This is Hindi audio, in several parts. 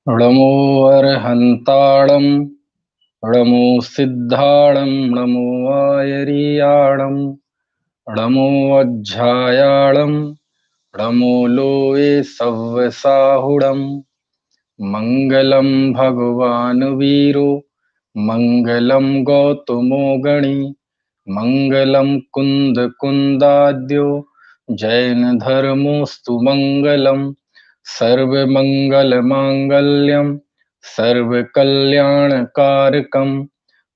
नमो अर्हन्ताणं नमो सिद्धाणं नमो आयर्याणं नमो अज्झायाणं नमो लोये सव्यसाहुणं मंगलम भगवान वीरो मंगलम गौतमो गणी मंगलम कुंद कुंदाद्यो जैन धर्मोस्तु मंगलम सर्वमंगल मांगल्यम सर्वकल्याणकारकम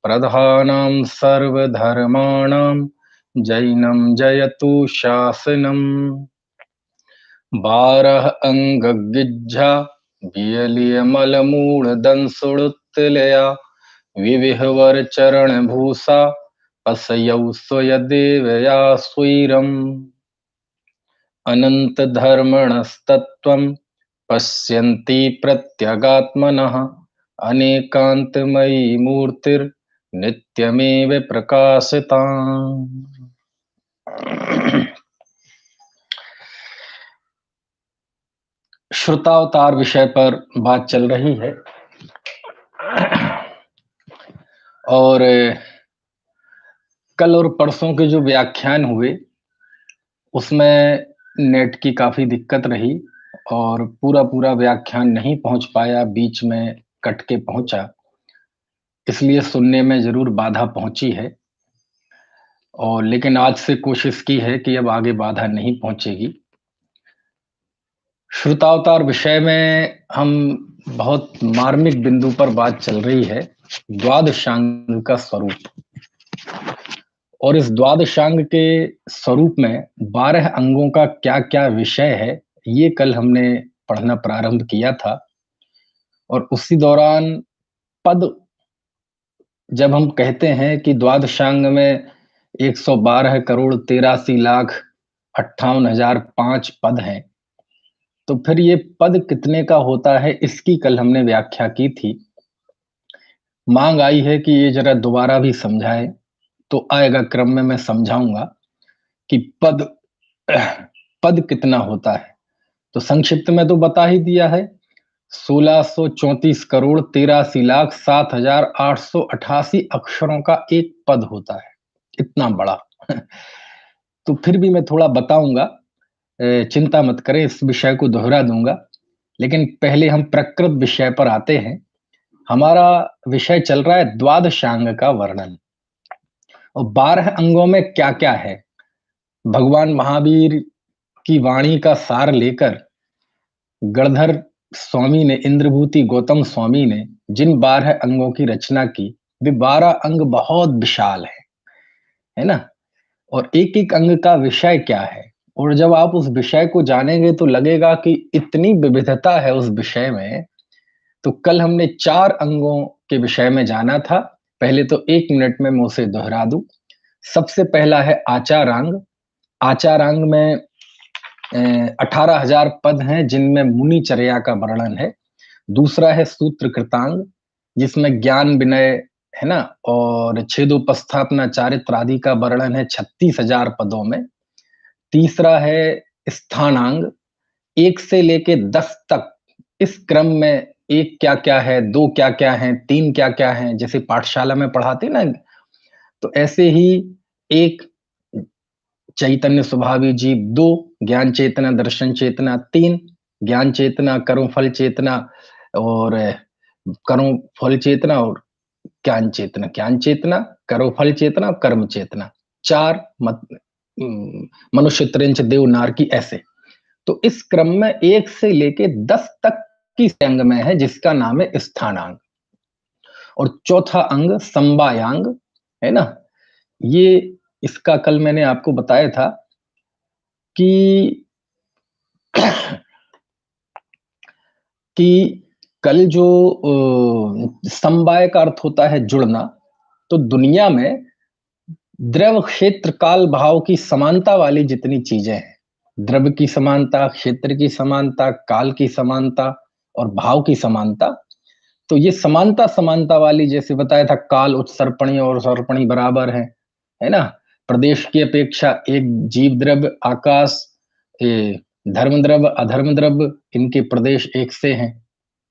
प्रधानां सर्वधर्माणां जैनं जयतु शासनम् 12 अंगगिज्झा बियलियमलमूल दंसुड़ुत्तलया विविहवर चरण भूषा पसयौ स्वयदेवया स्वैरम् अनंत धर्मणस्तत्त्वं पश्यन्ति प्रत्यगात्मनः अनेकांतमयी मूर्तिर्नित्यमेव प्रकाशताम्। श्रुतावतार विषय पर बात चल रही है और कल और परसों के जो व्याख्यान हुए उसमें नेट की काफी दिक्कत रही और पूरा व्याख्यान नहीं पहुंच पाया, बीच में कट के पहुंचा, इसलिए सुनने में जरूर बाधा पहुंची है। और लेकिन आज से कोशिश की है कि अब आगे बाधा नहीं पहुंचेगी। श्रुतावतार विषय में हम बहुत मार्मिक बिंदु पर बात चल रही है, द्वादशांग का स्वरूप। और इस द्वादशांग के स्वरूप में 12 अंगों का क्या क्या विषय है, ये कल हमने पढ़ना प्रारंभ किया था। और उसी दौरान पद, जब हम कहते हैं कि द्वादशांग में 112 करोड़ 83 लाख 58,005 पद हैं, तो फिर ये पद कितने का होता है, इसकी कल हमने व्याख्या की थी। मांग आई है कि ये जरा दोबारा भी समझाए, तो आएगा क्रम में मैं समझाऊंगा कि पद कितना होता है। तो संक्षिप्त में तो बता ही दिया है, 1634 करोड़ 83 लाख 7,888 अक्षरों का एक पद होता है, इतना बड़ा। तो फिर भी मैं थोड़ा बताऊंगा, चिंता मत करें, इस विषय को दोहरा दूंगा। लेकिन पहले हम प्रकृत विषय पर आते हैं। हमारा विषय चल रहा है द्वादशांग का वर्णन। और 12 अंगों में क्या क्या है, भगवान महावीर की वाणी का सार लेकर गणधर स्वामी ने, इंद्रभूति गौतम स्वामी ने जिन 12 अंगों की रचना की, वे 12 अंग बहुत विशाल है ना। और एक एक अंग का विषय क्या है, और जब आप उस विषय को जानेंगे तो लगेगा कि इतनी विविधता है उस विषय में। तो कल हमने 4 अंगों के विषय में जाना था। पहले तो 1 मिनट में मैं उसे दोहरा दूं। सबसे पहला है आचारांग। आचारांग में 18,000 पद हैं, जिनमें मुनिचर्या का वर्णन है। दूसरा है सूत्रकृतांग, जिसमें ज्ञान विनय है ना, और छेदोपस्थापना चारित्र आदि का वर्णन है 36,000 पदों में। तीसरा है स्थानांग, 1 से लेके 10 तक, इस क्रम में 1 क्या क्या है, 2 क्या क्या है, 3 क्या क्या है, जैसे पाठशाला में पढ़ाते ना, तो ऐसे ही 1 चैतन्य स्वभावी जीव, 2 ज्ञान चेतना दर्शन चेतना, 3 ज्ञान चेतना कर्म फल चेतना, और कर्म फल चेतना, और ज्ञान चेतना कर्म फल चेतना, कर्म चेतना, 4 मनुष्य त्रिंच देव नार की, ऐसे। तो इस क्रम में 1 से लेके 10 तक की अंग में है, जिसका नाम है स्थानांग। और चौथा अंग संवायांग है ना। ये इसका कल मैंने आपको बताया था कि कि कल जो समवाय का अर्थ होता है जुड़ना, तो दुनिया में द्रव, क्षेत्र, काल, भाव की समानता वाली जितनी चीजें हैं, द्रव्य की समानता, क्षेत्र की समानता, काल की समानता और भाव की समानता, तो ये समानता समानता वाली, जैसे बताया था, काल उत्सर्पणी और सर्पणी बराबर है ना? प्रदेश की अपेक्षा एक जीव द्रव्य, आकाश, धर्म द्रव्य, अधर्म द्रव्य, इनके प्रदेश एक से हैं,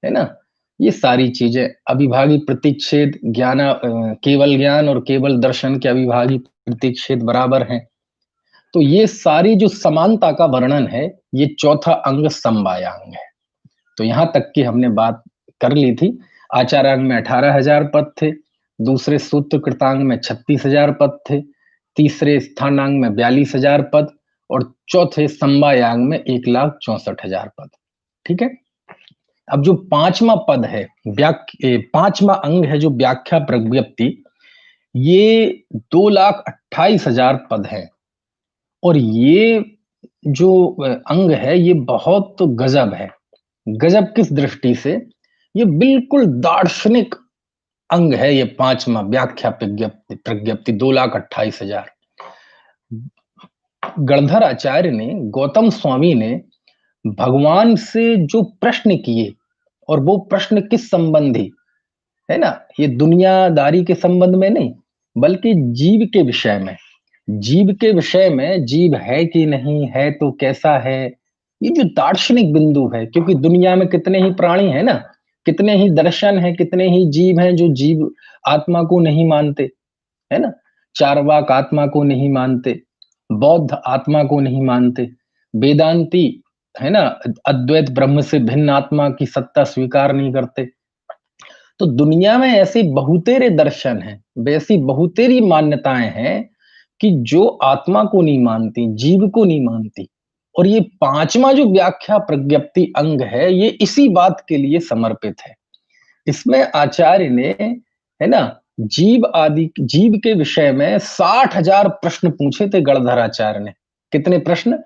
है ना? ये सारी चीजें, अविभागी प्रतिच्छेद, केवल ज्ञान और केवल दर्शन के अविभागी प्रतिच्छेद बराबर हैं। तो ये सारी जो समानता का वर्णन है, ये चौथा अंग समवायांग है। तो यहाँ तक की हमने बात कर ली थी। आचारांग में 18,000 पद थे, दूसरे सूत्र कृतांग में 36,000 पद थे, तीसरे स्थानांग में 42,000 पद और चौथे समवायांग में 1,64,000 पद। ठीक है। अब जो पांचवा पद है, पांचवा अंग है जो व्याख्या प्रज्ञप्ति, ये 2,28,000 पद है। और ये जो अंग है, ये बहुत गजब है। गजब किस दृष्टि से? ये बिल्कुल दार्शनिक अंग है, ये पांचवा व्याख्या प्रज्ञप्ति प्रज्ञप्ति 2,28,000। गणधर आचार्य ने, गौतम स्वामी ने भगवान से जो प्रश्न किए, और वो प्रश्न किस संबंधी है ना, ये दुनियादारी के संबंध में नहीं, बल्कि जीव के विषय में। जीव के विषय में, जीव है कि नहीं है, तो कैसा है, ये जो दार्शनिक बिंदु है, क्योंकि दुनिया में कितने ही प्राणी हैं ना, कितने ही दर्शन हैं, कितने ही जीव हैं जो जीव आत्मा को नहीं मानते, है ना? चार्वाक आत्मा को नहीं मानते, बौद्ध आत्मा को नहीं मानते, वेदांती, है ना, अद्वैत ब्रह्म से भिन्न आत्मा की सत्ता स्वीकार नहीं करते। तो दुनिया में ऐसी बहुतेरे दर्शन हैं, वैसी बहुतेरी मान्यताएं हैं कि जो आत्मा को नहीं मानती, जीव को नहीं मानती। और ये पांचवा जो व्याख्या प्रज्ञप्ति अंग है, ये इसी बात के लिए समर्पित है। इसमें आचार्य ने, है ना, जीव के विषय में 60,000 प्रश्न पूछे थे गणधराचार्य ने। कितने प्रश्न?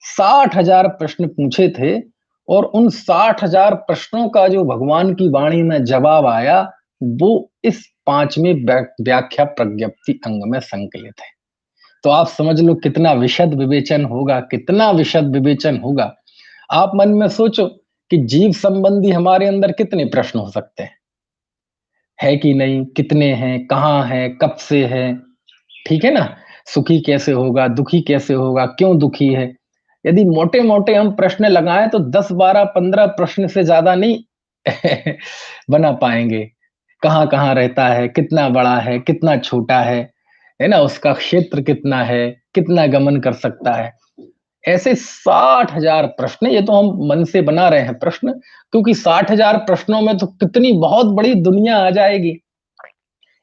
60,000 प्रश्न पूछे थे। और उन 60,000 प्रश्नों का जो भगवान की वाणी में जवाब आया, वो इस पांचवें व्याख्या प्रज्ञप्ति अंग में संकलित है। तो आप समझ लो कितना विशद विवेचन होगा, कितना विशद विवेचन होगा। आप मन में सोचो कि जीव संबंधी हमारे अंदर कितने प्रश्न हो सकते हैं, है कि नहीं, कितने हैं, कहाँ है, कब से है, ठीक है ना? सुखी कैसे होगा, दुखी कैसे होगा, क्यों दुखी है? यदि मोटे मोटे हम प्रश्न लगाएं तो 10 12 15 प्रश्न से ज्यादा नहीं बना पाएंगे। कहाँ कहाँ रहता है, कितना बड़ा है, कितना छोटा है ना, उसका क्षेत्र कितना है, कितना गमन कर सकता है। ऐसे 60,000 प्रश्न, ये तो हम मन से बना रहे हैं प्रश्न, क्योंकि 60,000 प्रश्नों में तो कितनी बहुत बड़ी दुनिया आ जाएगी।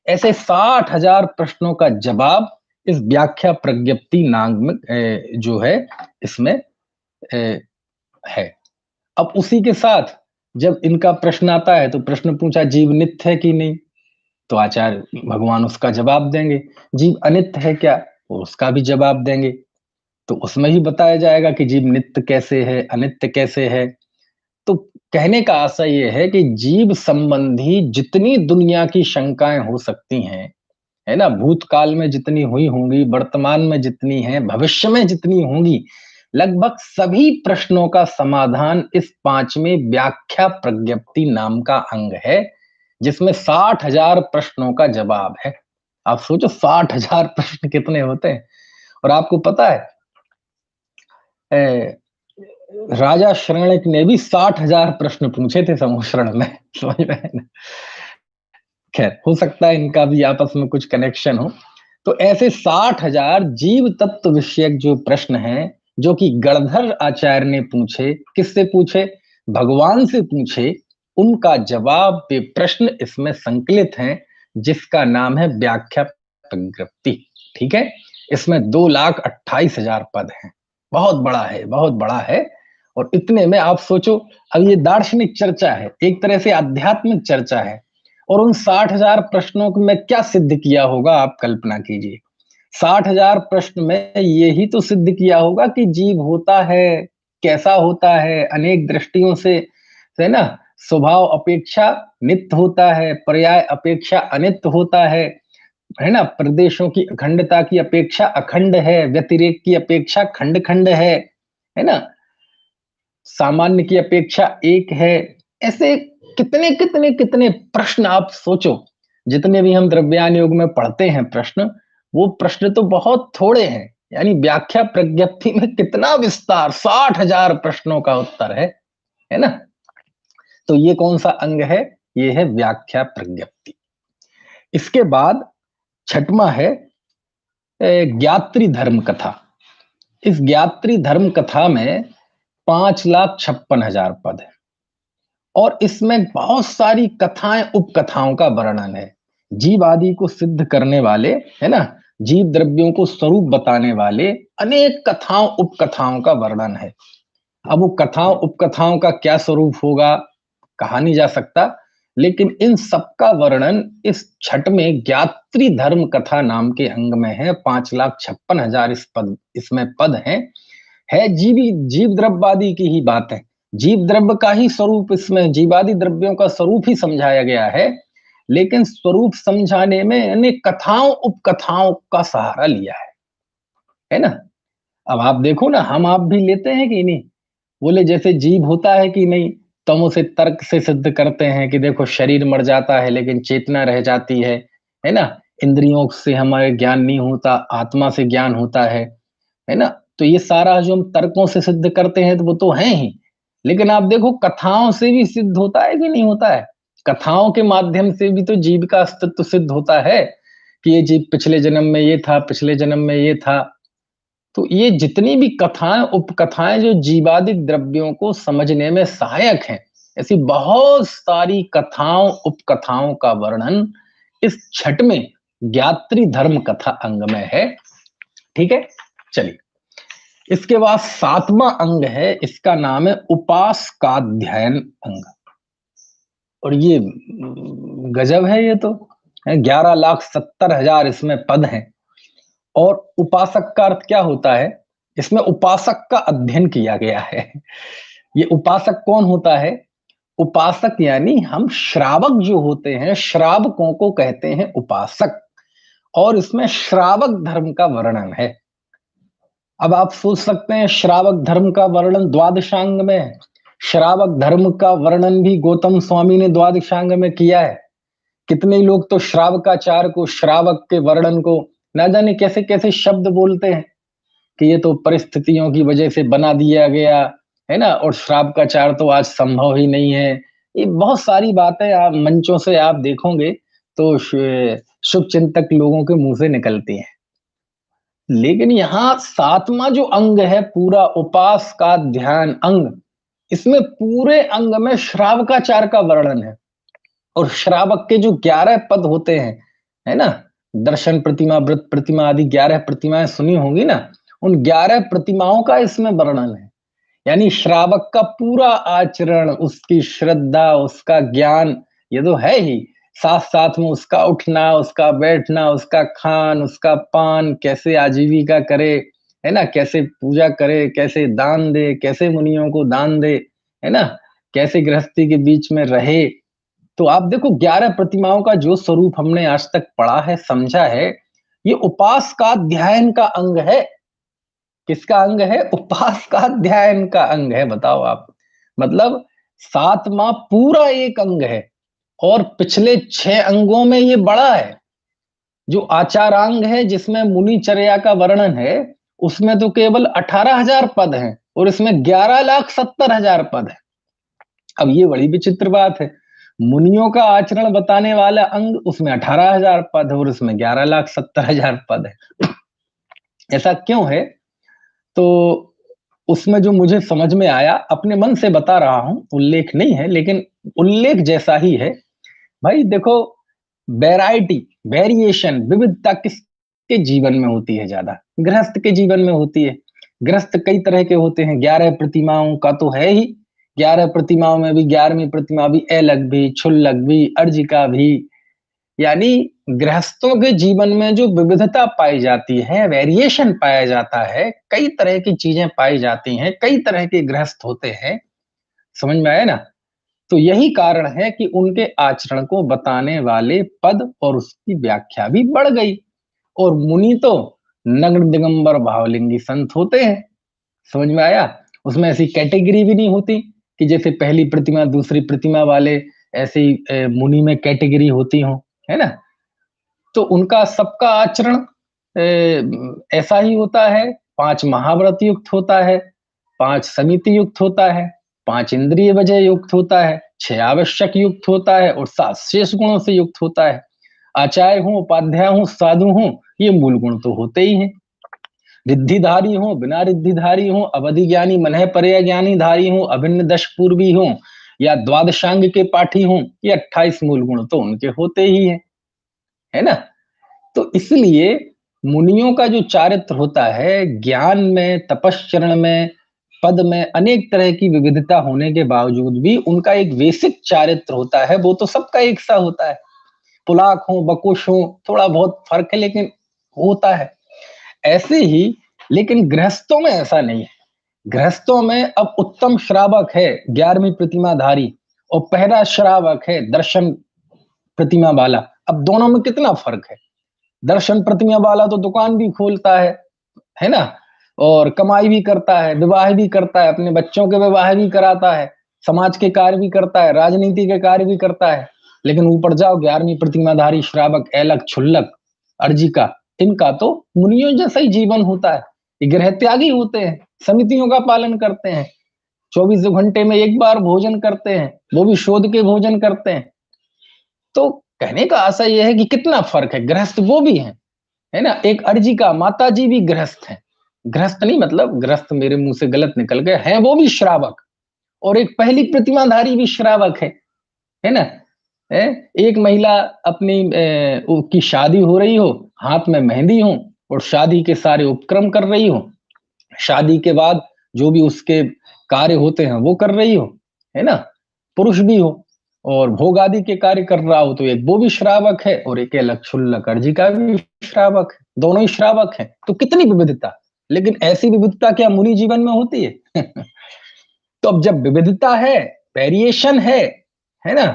ऐसे 60,000 प्रश्नों का जवाब इस व्याख्या प्रज्ञप्ति नाग में जो है, इसमें है। अब उसी के साथ जब इनका प्रश्न आता है, तो प्रश्न पूछा जीव नित्य है कि नहीं, तो आचार्य भगवान उसका जवाब देंगे। जीव अनित्य है क्या, वो उसका भी जवाब देंगे। तो उसमें ही बताया जाएगा कि जीव नित्य कैसे है, अनित्य कैसे है। तो कहने का आशय ये है कि जीव संबंधी जितनी दुनिया की शंकाएं हो सकती हैं, है ना, भूतकाल में जितनी हुई होंगी, वर्तमान में जितनी हैं, भविष्य में जितनी होंगी, लगभग सभी प्रश्नों का समाधान इस पांचवें व्याख्या प्रज्ञप्ति नाम का अंग है, जिसमें 60,000 प्रश्नों का जवाब है। आप सोचो 60,000 प्रश्न कितने होते हैं। और आपको पता है, ए, राजा शृंगणिक ने भी 60,000 प्रश्न पूछे थे समूषण में। समझ रहे हैं ना? खैर, हो सकता है इनका भी आपस में कुछ कनेक्शन हो। तो ऐसे 60,000 जीव तत्व विषयक जो प्रश्न हैं, जो कि गणधर आचार्य ने पूछे, किससे पूछे? भगवान से पूछे। उनका जवाब पे प्रश्न इसमें संकलित हैं, जिसका नाम है व्याख्या प्रज्ञप्ति। ठीक है। इसमें 2,28,000 पद हैं। बहुत बड़ा है, बहुत बड़ा है। और इतने में आप सोचो, अब ये दार्शनिक चर्चा है, एक तरह से आध्यात्मिक चर्चा है। और उन 60,000 प्रश्नों को में क्या सिद्ध किया होगा, आप कल्पना कीजिए। 60,000 प्रश्न में ये ही तो सिद्ध किया होगा कि जीव होता है, कैसा होता है, अनेक दृष्टियों से, है ना, स्वभाव अपेक्षा नित्य होता है, पर्याय अपेक्षा अनित्य होता है, है ना? प्रदेशों की अखंडता की अपेक्षा अखंड है, व्यतिरेक की अपेक्षा खंड-खंड है ना? सामान्य की अपेक्षा एक है। ऐसे कितने प्रश्न आप सोचो, जितने भी हम द्रव्यान योग में पढ़ते हैं प्रश्न, वो प्रश्न तो बहुत थोड़े हैं। यानी व्याख्या प्रज्ञप्ति में कितना विस्तार, 60,000 प्रश्नों का उत्तर है ना? तो ये कौन-सा अंग है? ये है व्याख्या प्रज्ञप्ति। इसके बाद छठवां है ज्ञात्री धर्म कथा। इस ज्ञात्री धर्म कथा में 5,56,000 पद है और इसमें बहुत सारी कथाएं उपकथाओं का वर्णन है। जीव आदि को सिद्ध करने वाले, है ना, जीव द्रव्यों को स्वरूप बताने वाले अनेक कथाओं उपकथाओं का वर्णन है। अब वो कथाओं उपकथाओं का क्या स्वरूप होगा, कहा नहीं जा सकता, लेकिन इन सबका वर्णन इस छठ में ज्ञात्री धर्म कथा नाम के अंग में है। 5,56,000 इस पद, इसमें पद हैं। है जीवी जीव द्रव्यादि की ही बात है। जीव द्रव्य का ही स्वरूप, इसमें जीवादि द्रव्यों का स्वरूप ही समझाया गया है, लेकिन स्वरूप समझाने में अनेक कथाओं उपकथाओं का सहारा लिया है ना? अब आप देखो ना, हम आप भी लेते हैं कि नहीं? बोले जैसे जीव होता है कि नहीं, तो हम उसे तर्क से सिद्ध करते हैं कि देखो शरीर मर जाता है लेकिन चेतना रह जाती है ना? इंद्रियों से हमारे ज्ञान नहीं होता, आत्मा से ज्ञान होता है ना? तो ये सारा जो हम तर्कों से सिद्ध करते हैं तो वो तो है ही, लेकिन आप देखो कथाओं से भी सिद्ध होता है कि नहीं होता है? कथाओं के माध्यम से भी तो जीव का अस्तित्व सिद्ध होता है कि ये जीव पिछले जन्म में ये था, पिछले जन्म में ये था। तो ये जितनी भी कथाएं उपकथाएं जो जीवादिक द्रव्यों को समझने में सहायक हैं, ऐसी बहुत सारी कथाओं उपकथाओं का वर्णन इस छठ में ज्ञात्री धर्म कथा अंग में है। ठीक है, चलिए। इसके बाद सातवां अंग है, इसका नाम है उपासकाध्ययन अंग। और ये गजब है, ये तो 11,70,000 इसमें पद हैं। और उपासक का अर्थ क्या होता है? इसमें उपासक का अध्ययन किया गया है। ये उपासक कौन होता है? उपासक यानी हम श्रावक जो होते हैं, श्रावकों को कहते हैं उपासक। और इसमें श्रावक धर्म का वर्णन है। अब आप सोच सकते हैं श्रावक धर्म का वर्णन द्वादशांग में है। श्रावक धर्म का वर्णन भी गौतम स्वामी ने द्वादशांग में किया है। कितने लोग तो श्रावकाचार को, श्रावक के वर्णन को ना जाने कैसे कैसे शब्द बोलते हैं कि ये तो परिस्थितियों की वजह से बना दिया गया है ना, और श्रावकाचार तो आज संभव ही नहीं है। ये बहुत सारी बातें आप मंचों से आप देखोगे तो शुभ चिंतक लोगों के मुंह से निकलती हैं। लेकिन यहाँ सातवां जो अंग है पूरा उपास का ध्यान अंग, इसमें पूरे अंग में श्रावकाचार का वर्णन है। और श्रावक के जो 11 पद होते हैं, है ना, दर्शन प्रतिमा, व्रत प्रतिमा आदि 11 प्रतिमाएं सुनी होंगी ना, उन 11 प्रतिमाओं का इसमें वर्णन है। यानी श्रावक का पूरा आचरण, उसकी श्रद्धा, उसका ज्ञान, ये तो है ही, साथ साथ में उसका उठना, उसका बैठना, उसका खान, उसका पान, कैसे आजीविका करे, है ना, कैसे पूजा करे, कैसे दान दे, कैसे मुनियों को दान दे, है ना, कैसे गृहस्थी के बीच में रहे। तो आप देखो 11 प्रतिमाओं का जो स्वरूप हमने आज तक पढ़ा है, समझा है, ये उपास का अध्ययन का अंग है। किसका अंग है? उपास का अध्ययन का अंग है। बताओ आप, मतलब सातवां पूरा एक अंग है और पिछले 6 अंगों में ये बड़ा है। जो आचारांग है जिसमें मुनिचर्या का वर्णन है, उसमें तो केवल 18,000 पद हैं और इसमें 11,70,000 पद है। अब ये बड़ी विचित्र बात है, मुनियों का आचरण बताने वाला अंग, उसमें 18,000 पद है और इसमें 11,70,000 पद है। ऐसा क्यों है? तो उसमें जो मुझे समझ में आया, अपने मन से बता रहा हूं, उल्लेख नहीं है लेकिन उल्लेख जैसा ही है। भाई देखो, वैरायटी, वेरिएशन, विविधता किसके जीवन में होती है ज्यादा? गृहस्थ के जीवन में होती है। गृहस्थ कई तरह के होते हैं, 11 प्रतिमाओं का तो है ही। 11 प्रतिमाओं में भी 11वीं प्रतिमा भी ऐलक भी, क्षुल्लक भी, अर्जिका भी। यानी गृहस्थों के जीवन में जो विविधता पाई जाती है, वेरिएशन पाया जाता है, कई तरह की चीजें पाई जाती हैं, कई तरह के गृहस्थ होते हैं। समझ में आया ना? तो यही कारण है कि उनके आचरण को बताने वाले पद और उसकी व्याख्या भी बढ़ गई। और मुनि तो नग्न दिगंबर भावलिंगी संत होते हैं। समझ में आया? उसमें ऐसी कैटेगरी भी नहीं होती कि जैसे पहली प्रतिमा, दूसरी प्रतिमा वाले ऐसे ही मुनि में कैटेगरी होती हो, है ना? तो उनका सबका आचरण ऐसा ही होता है। 5 महाव्रत युक्त होता है, 5 समिति युक्त होता है, 5 इंद्रिय वजह युक्त होता है, 6 आवश्यक युक्त होता है और 7 शेष गुणों से युक्त होता है। आचार्य हों, उपाध्याय हों, साधु हों, ये मूल गुण तो होते ही हैं। रिद्धिधारी हों, बिना रिद्धिधारी हों, अवधि ज्ञानी मनः पर्याय ज्ञानी धारी हों, अभिन्न दश पूर्वी हों या द्वादशांग के पाठी हों, ये 28 मूल गुण तो उनके होते ही हैं, है ना? तो इसलिए मुनियों का जो चारित्र होता है, ज्ञान में, तपश्चरण में, पद में अनेक तरह की विविधता होने के बावजूद भी उनका एक बेसिक चारित्र होता है, वो तो सबका एक सा होता है। पुलाक हो, बकुश हो, थोड़ा बहुत फर्क है लेकिन होता है। ऐसे ही लेकिन गृहस्थों में ऐसा नहीं है। गृहस्थों में अब उत्तम श्रावक है 11वीं प्रतिमाधारी और पहला श्रावक है दर्शन प्रतिमा वाला। अब दोनों में कितना फर्क है? दर्शन प्रतिमा वाला तो दुकान भी खोलता है ना? और कमाई भी करता है, विवाह भी करता है, अपने बच्चों के विवाह भी कराता है, समाज के कार्य भी करता है, राजनीति के कार्य भी करता है। लेकिन ऊपर जाओ 11वीं प्रतिमाधारी श्रावक, ऐलक, क्षुल्लक, अर्जिका, इनका तो मुनियों जैसा ही जीवन होता है। ये गृह त्यागी होते हैं, समितियों का पालन करते हैं, 24 घंटे में एक बार भोजन करते हैं, वो भी शोध के भोजन करते हैं। तो कहने का आशा यह है कि कितना फर्क है, गृहस्थ वो भी है ना? एक अर्जिका माता जी भी गृहस्थ हैं। गृहस्थ नहीं मतलब गृहस्थ मेरे मुंह से गलत निकल गए हैं, वो भी श्रावक। और एक पहली प्रतिमाधारी भी श्रावक है ना? है? एक महिला अपनी की शादी हो रही हो, हाथ में मेहंदी हो और शादी के सारे उपक्रम कर रही हो, शादी के बाद जो भी उसके कार्य होते हैं वो कर रही हो, है ना? पुरुष भी हो और भोग आदि के कार्य कर रहा हो, तो एक वो भी श्रावक है और एक अलग क्षुल्लक अर्जिका भी श्रावक है, दोनों ही श्रावक हैं। तो कितनी विविधता! लेकिन ऐसी विविधता क्या मुनि जीवन में होती है? तो अब जब विविधता है, वेरिएशन है ना?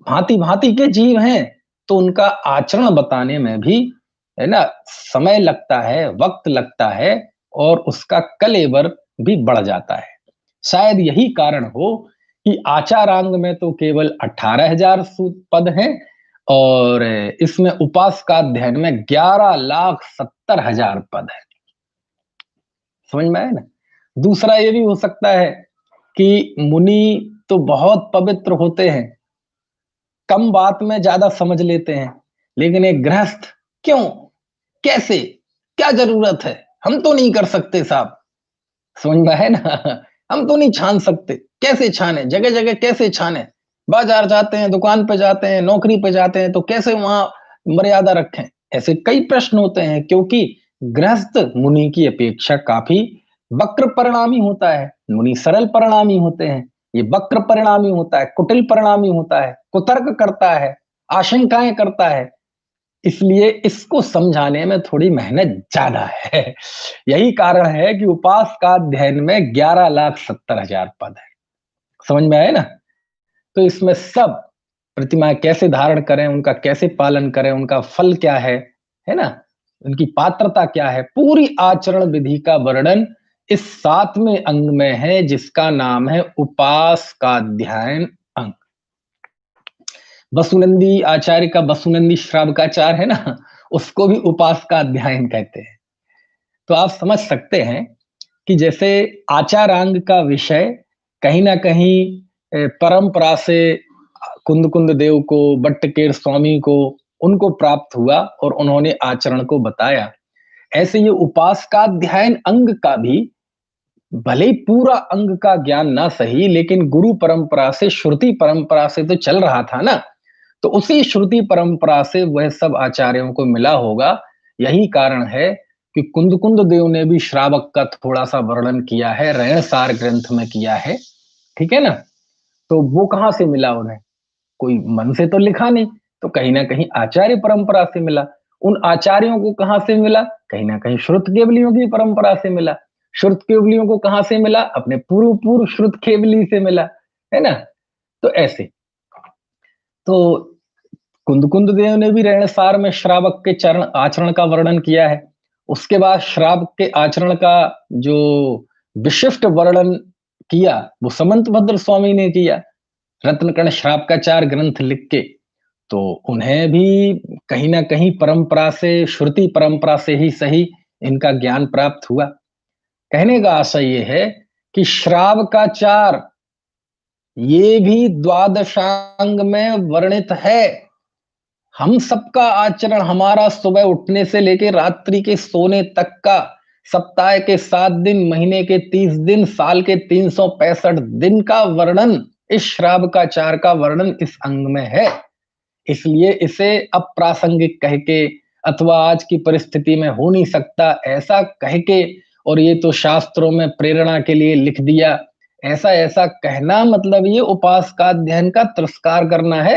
भांति-भांति के जीव हैं, तो उनका आचरण बताने में भी, है ना, समय लगता है, वक़्त लगता है और उसका कलेवर भी बढ़ जाता है। शायद यही कारण हो कि आचारांग में तो केवल 18,000 पद हैं और इसमें उपासकाध्ययन में 11,70,000 पद हैं। समझ में आया ना? दूसरा ये भी हो सकता है कि मुनि तो बहुत पवित्र होते हैं, कम बात में ज्यादा समझ लेते हैं, लेकिन एक गृहस्थ क्यों, कैसे, क्या जरूरत है, हम तो नहीं कर सकते साहब। समझ में है ना? हम तो नहीं छान सकते, कैसे छाने, जगह जगह कैसे छाने, बाजार जाते हैं, दुकान पे जाते हैं, नौकरी पे जाते हैं, तो कैसे वहां मर्यादा रखें, ऐसे कई प्रश्न होते हैं। क्योंकि गृहस्थ मुनि की अपेक्षा काफी वक्र परिणामी होता है, मुनि सरल परिणामी होते हैं, ये वक्र परिणामी होता है, कुटिल परिणामी होता है, कुतर्क करता है, आशंकाएं करता है। इसलिए इसको समझाने में थोड़ी मेहनत ज्यादा है। यही कारण है कि उपास का अध्ययन में 11,70,000 पद है। समझ में आए ना? तो इसमें सब प्रतिमाएं कैसे धारण करें, उनका कैसे पालन करें, उनका फल क्या है ना? उनकी पात्रता क्या है, पूरी आचरण विधि का वर्णन इस 7वें अंग में है, जिसका नाम है उपास का अध्ययन अंग। वसुनंदी आचार्य का वसुनंदी श्रावकाचार है ना, उसको भी उपास का अध्ययन कहते हैं। तो आप समझ सकते हैं कि जैसे आचारांग का विषय कहीं ना कहीं परंपरा से कुंद कुंद देव को, बट्टकेर स्वामी को, उनको प्राप्त हुआ और उन्होंने आचरण को बताया। ऐसे ये उपास का अध्ययन अंग का भी भले ही पूरा अंग का ज्ञान ना सही, लेकिन गुरु परंपरा से, श्रुति परंपरा से तो चल रहा था ना, तो उसी श्रुति परंपरा से वह सब आचार्यों को मिला होगा। यही कारण है कि कुंद कुंद देव ने भी श्रावक का थोड़ा सा वर्णन किया है, रैणसार ग्रंथ में किया है, ठीक है ना? तो वो कहां से मिला उन्हें? कोई मन से तो लिखा नहीं, तो कहीं ना कहीं आचार्य परंपरा से मिला। उन आचार्यों को कहां से मिला? कहीं ना कहीं श्रुत केवलियों की परंपरा से मिला। श्रुत केवलियों को कहां से मिला? अपने पूर्व पूर्व श्रुत केवली से मिला, है ना? तो ऐसे तो कुंद देव ने भी रहणसार में श्रावक के चरण आचरण का वर्णन किया है। उसके बाद श्रावक के आचरण का जो विशिष्ट वर्णन किया वो समंत भद्र स्वामी ने किया रत्नकर्ण श्राप का 4 ग्रंथ लिख के। तो उन्हें भी कहीं ना कहीं परंपरा से, श्रुति परंपरा से ही सही इनका ज्ञान प्राप्त हुआ। कहने का आशय ये है कि श्राव का 4 ये भी द्वादशांग में वर्णित है। हम सबका आचरण, हमारा सुबह उठने से लेकर रात्रि के सोने तक का, सप्ताह के 7 दिन, महीने के 30 दिन, साल के 365 दिन का वर्णन, इस श्राव का 4 का वर्णन इस अंग में है। इसलिए इसे अप्रासंगिक कह के अथवा आज की परिस्थिति में हो नहीं सकता ऐसा कह के, और ये तो शास्त्रों में प्रेरणा के लिए लिख दिया, ऐसा ऐसा कहना मतलब ये उपास का अध्ययन का तिरस्कार करना है।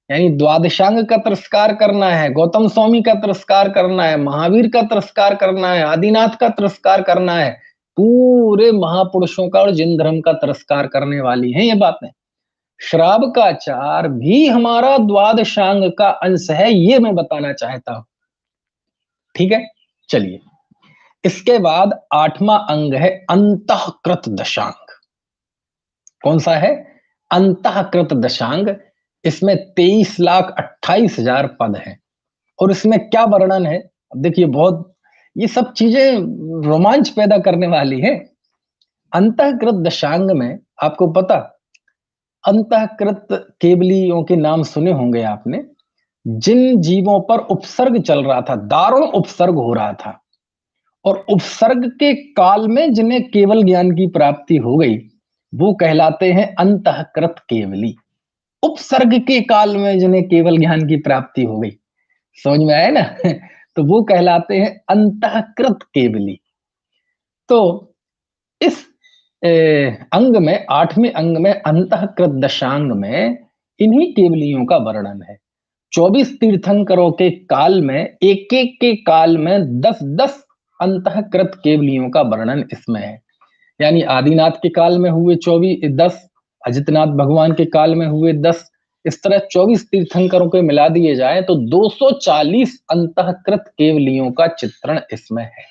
यानी द्वादशांग का तिरस्कार करना है, गौतम स्वामी का तिरस्कार करना है, महावीर का तिरस्कार करना है, आदिनाथ का तिरस्कार करना है, पूरे महापुरुषों का और जिन धर्म का तिरस्कार करने वाली है ये बातें। श्राव का 4 भी हमारा द्वादशांग का अंश है, ये मैं बताना चाहता हूं। ठीक है, चलिए। इसके बाद 8वां अंग है अंतःकृत दशांग। कौन सा है? अंतःकृत दशांग। इसमें 23,28,000 पद हैं और इसमें क्या वर्णन है? अब देखिए, बहुत ये सब चीजें रोमांच पैदा करने वाली है। अंतःकृत दशांग में आपको पता, अंतःकृत केवलियों के नाम सुने होंगे आपने, जिन जीवों पर उपसर्ग चल रहा था, दारुण उपसर्ग हो रहा था, और उपसर्ग के काल में जिन्हें केवल ज्ञान की प्राप्ति हो गई, वो कहलाते हैं अंतःकृत केवली। उपसर्ग के काल में जिन्हें केवल ज्ञान की प्राप्ति हो गई, समझ में आया ना? तो वो कहलाते हैं अंतःकृत केवली। तो इस अंग में, 8वें अंग में, अंतःकृत दशांग में इन्हीं केवलियों का वर्णन है। 24 तीर्थंकरों के काल में, एक एक के काल में 10-10 अंतःकृत केवलियों का वर्णन इसमें है। यानी आदिनाथ के काल में हुए 10, अजितनाथ भगवान के काल में हुए 10, इस तरह 24 तीर्थंकरों के मिला दिए जाए तो 240 अंतःकृत केवलियों का चित्रण इसमें है।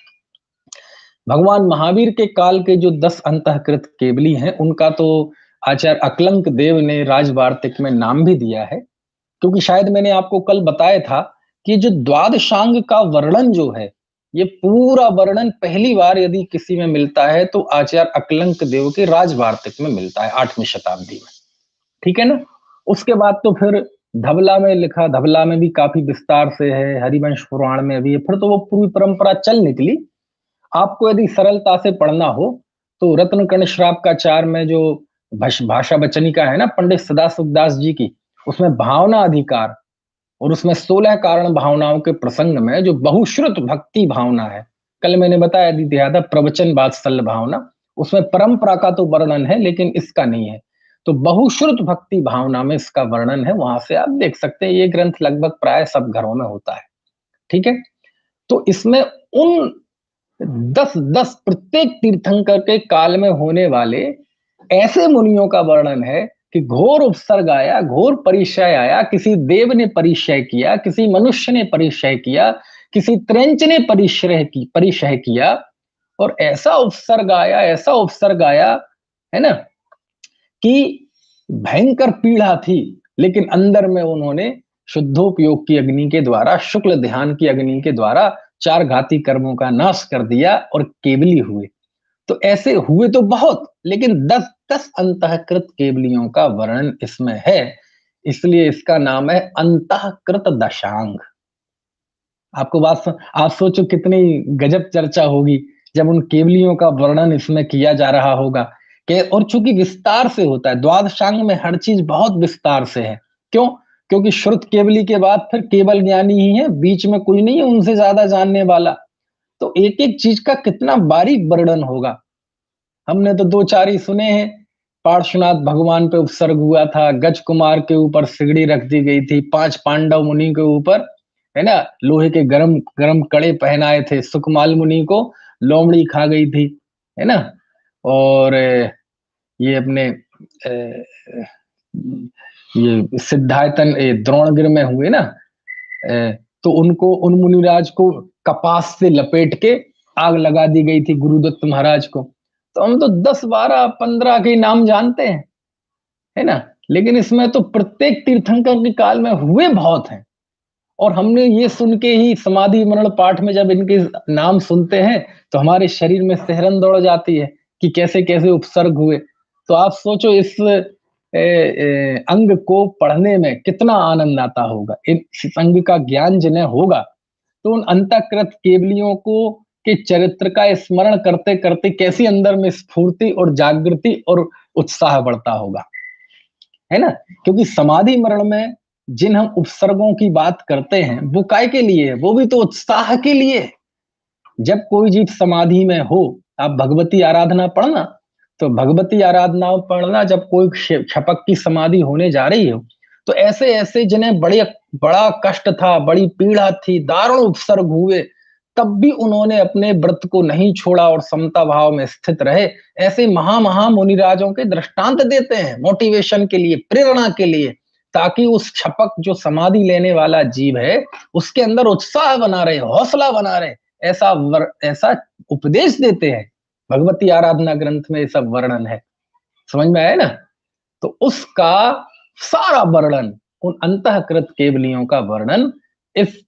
भगवान महावीर के काल के जो 10 अंतःकृत केवली हैं, उनका तो आचार्य अकलंक देव ने राजवार्तिक में नाम भी दिया है, क्योंकि शायद मैंने आपको कल बताया था कि जो द्वादशांग का वर्णन जो है, ये पूरा वर्णन पहली बार यदि किसी में मिलता है तो आचार्य अकलंक देव के राजवार्तिक में मिलता है 8वीं शताब्दी में। ठीक है ना? उसके बाद तो फिर धवला में लिखा, धवला में भी काफी विस्तार से है, हरिवंश पुराण में भी है, फिर तो वो पूरी परंपरा चल निकली। आपको यदि सरलता से पढ़ना हो तो रत्नकर्ण श्राप का 4 में जो भाषा बचनिका है ना पंडित सदाशिवदास जी की, उसमें भावना अधिकार और उसमें 16 कारण भावनाओं के प्रसंग में जो बहुश्रुत भक्ति भावना है, कल मैंने बताया दिया था प्रवचन वात्सल्य भावना, उसमें परंपरा का तो वर्णन है लेकिन इसका नहीं है। तो बहुश्रुत भक्ति भावना में इसका वर्णन है, वहां से आप देख सकते हैं। ये ग्रंथ लगभग प्राय सब घरों में होता है। ठीक है, तो इसमें उन 10-10 प्रत्येक तीर्थंकर के काल में होने वाले ऐसे मुनियों का वर्णन है कि घोर उपसर्ग आया, घोर परिचय आया, किसी देव ने परिचय किया, किसी मनुष्य ने परिचय किया, किसी त्रैंच ने परिचय किया, और ऐसा उपसर्ग आया, ऐसा उपसर्ग आया, है ना, कि भयंकर पीड़ा थी, लेकिन अंदर में उन्होंने शुद्धोपयोग की अग्नि के द्वारा, शुक्ल ध्यान की अग्नि के द्वारा 4 घाती कर्मों का नाश कर दिया और केवली हुए। तो ऐसे हुए तो बहुत, लेकिन 10-10 अंतःकृत केवलियों का वर्णन इसमें है, इसलिए इसका नाम है अंतःकृत दशांग। आपको आप सोचो कितनी गजब चर्चा होगी जब उन केवलियों का वर्णन इसमें किया जा रहा होगा। कि और चूंकि विस्तार से होता है, द्वादशांग में हर चीज बहुत विस्तार से है। क्यों? क्योंकि श्रुत केवली के बाद फिर केवल ज्ञानी ही है, बीच में कोई नहीं है उनसे ज्यादा जानने वाला। तो एक एक चीज का कितना बारीक वर्णन होगा। हमने तो 2-4 ही सुने हैं। पार्श्वनाथ भगवान पे उपसर्ग हुआ था, गज कुमार के ऊपर सिगड़ी रख दी गई थी, 5 पांडव मुनि के ऊपर, है ना, लोहे के गरम गरम कड़े पहनाए थे, सुकमाल मुनि को लोमड़ी खा गई थी, है ना, और ये अपने ये सिद्धायतन द्रोणगिर में हुए ना, तो उनको, उन मुनिराज को कपास से लपेट के आग लगा दी गई थी गुरुदत्त महाराज को। तो हम तो 10 12 15 के नाम जानते हैं, है ना, लेकिन इसमें तो प्रत्येक तीर्थंकर के काल में हुए बहुत हैं। और हमने ये सुन के ही समाधि मरण पाठ में जब इनके नाम सुनते हैं तो हमारे शरीर में सिहरन दौड़ जाती है कि कैसे कैसे उपसर्ग हुए। तो आप सोचो इस अंग को पढ़ने में कितना आनंद आता होगा। इस अंग का ज्ञान जिन्हें होगा तो उन अंतःकृत केवलियों को के चरित्र का स्मरण करते करते कैसी अंदर में स्फूर्ति और जागृति और उत्साह बढ़ता होगा, है ना। क्योंकि समाधि मरण में जिन हम उपसर्गों की बात करते हैं वो काय के लिए है, वो भी तो उत्साह के लिए है। जब कोई जीव समाधि में हो, आप भगवती आराधना पढ़ना, तो भगवती आराधना पढ़ना, जब कोई क्षपक की समाधि होने जा रही हो, तो ऐसे ऐसे जिन्हें बड़ा कष्ट था, बड़ी पीड़ा थी, दारुण उपसर्ग हुए, तब भी उन्होंने अपने व्रत को नहीं छोड़ा और समता भाव में स्थित रहे। ऐसे महा मुनिराजों के दृष्टांत देते हैं मोटिवेशन के लिए, प्रेरणा के लिए, ताकि उस क्षपक जो समाधि लेने वाला जीव है उसके अंदर उत्साह बना रहे, हौसला बना रहे। ऐसा उपदेश देते हैं, भगवती आराधना ग्रंथ में ये सब वर्णन है। समझ में आया ना। तो उसका सारा वर्णन, उन अंतःकृत केवलियों का वर्णन इस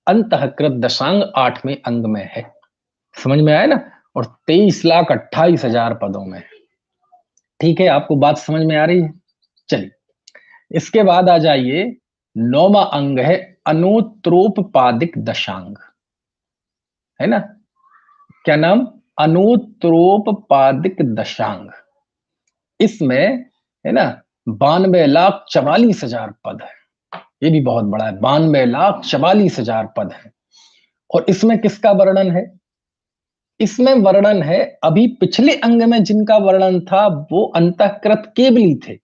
अंतःकृत दशांग 8वें अंग में है। समझ में आया ना। और 23,28,000 पदों में। ठीक है, आपको बात समझ में आ रही है। चलिए, इसके बाद आ जाइए, 9वां अंग है अनुत्रोपपादिक दशांग, है ना। क्या नाम? अनुत्रोपपादिक दशांग। इसमें, है ना, 92,44,000 पद है। ये भी बहुत बड़ा है, 92,44,000 पद है। और इसमें किसका वर्णन है? इसमें वर्णन है, अभी पिछले अंग में जिनका वर्णन था वो अंतःकृत केवली थे।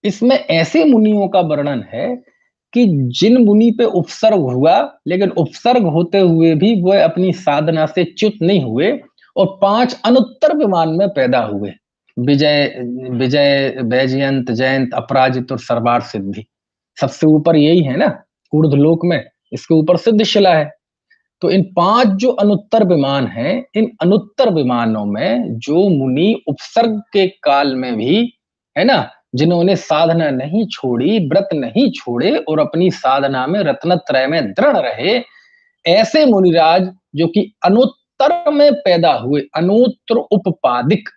इसमें ऐसे मुनियों का वर्णन है कि जिन मुनि पे उपसर्ग हुआ, लेकिन उपसर्ग होते हुए भी वह अपनी साधना से च्युत नहीं हुए और 5 अनुत्तर विमान में पैदा हुए। विजय, वैजयंत, जयंत, अपराजित और सर्वार्थ सिद्धि। सबसे ऊपर यही है ना, ऊर्ध्वलोक में, इसके ऊपर सिद्ध शिला है। तो इन 5 जो अनुत्तर विमान हैं, इन अनुत्तर विमानों में जो मुनि उपसर्ग के काल में भी, है ना, जिन्होंने साधना नहीं छोड़ी, व्रत नहीं छोड़े और अपनी साधना में रत्नत्रय में दृढ़ रहे, ऐसे मुनिराज जो कि अनुत्तर में पैदा हुए, अनुत्तर उपपादिक,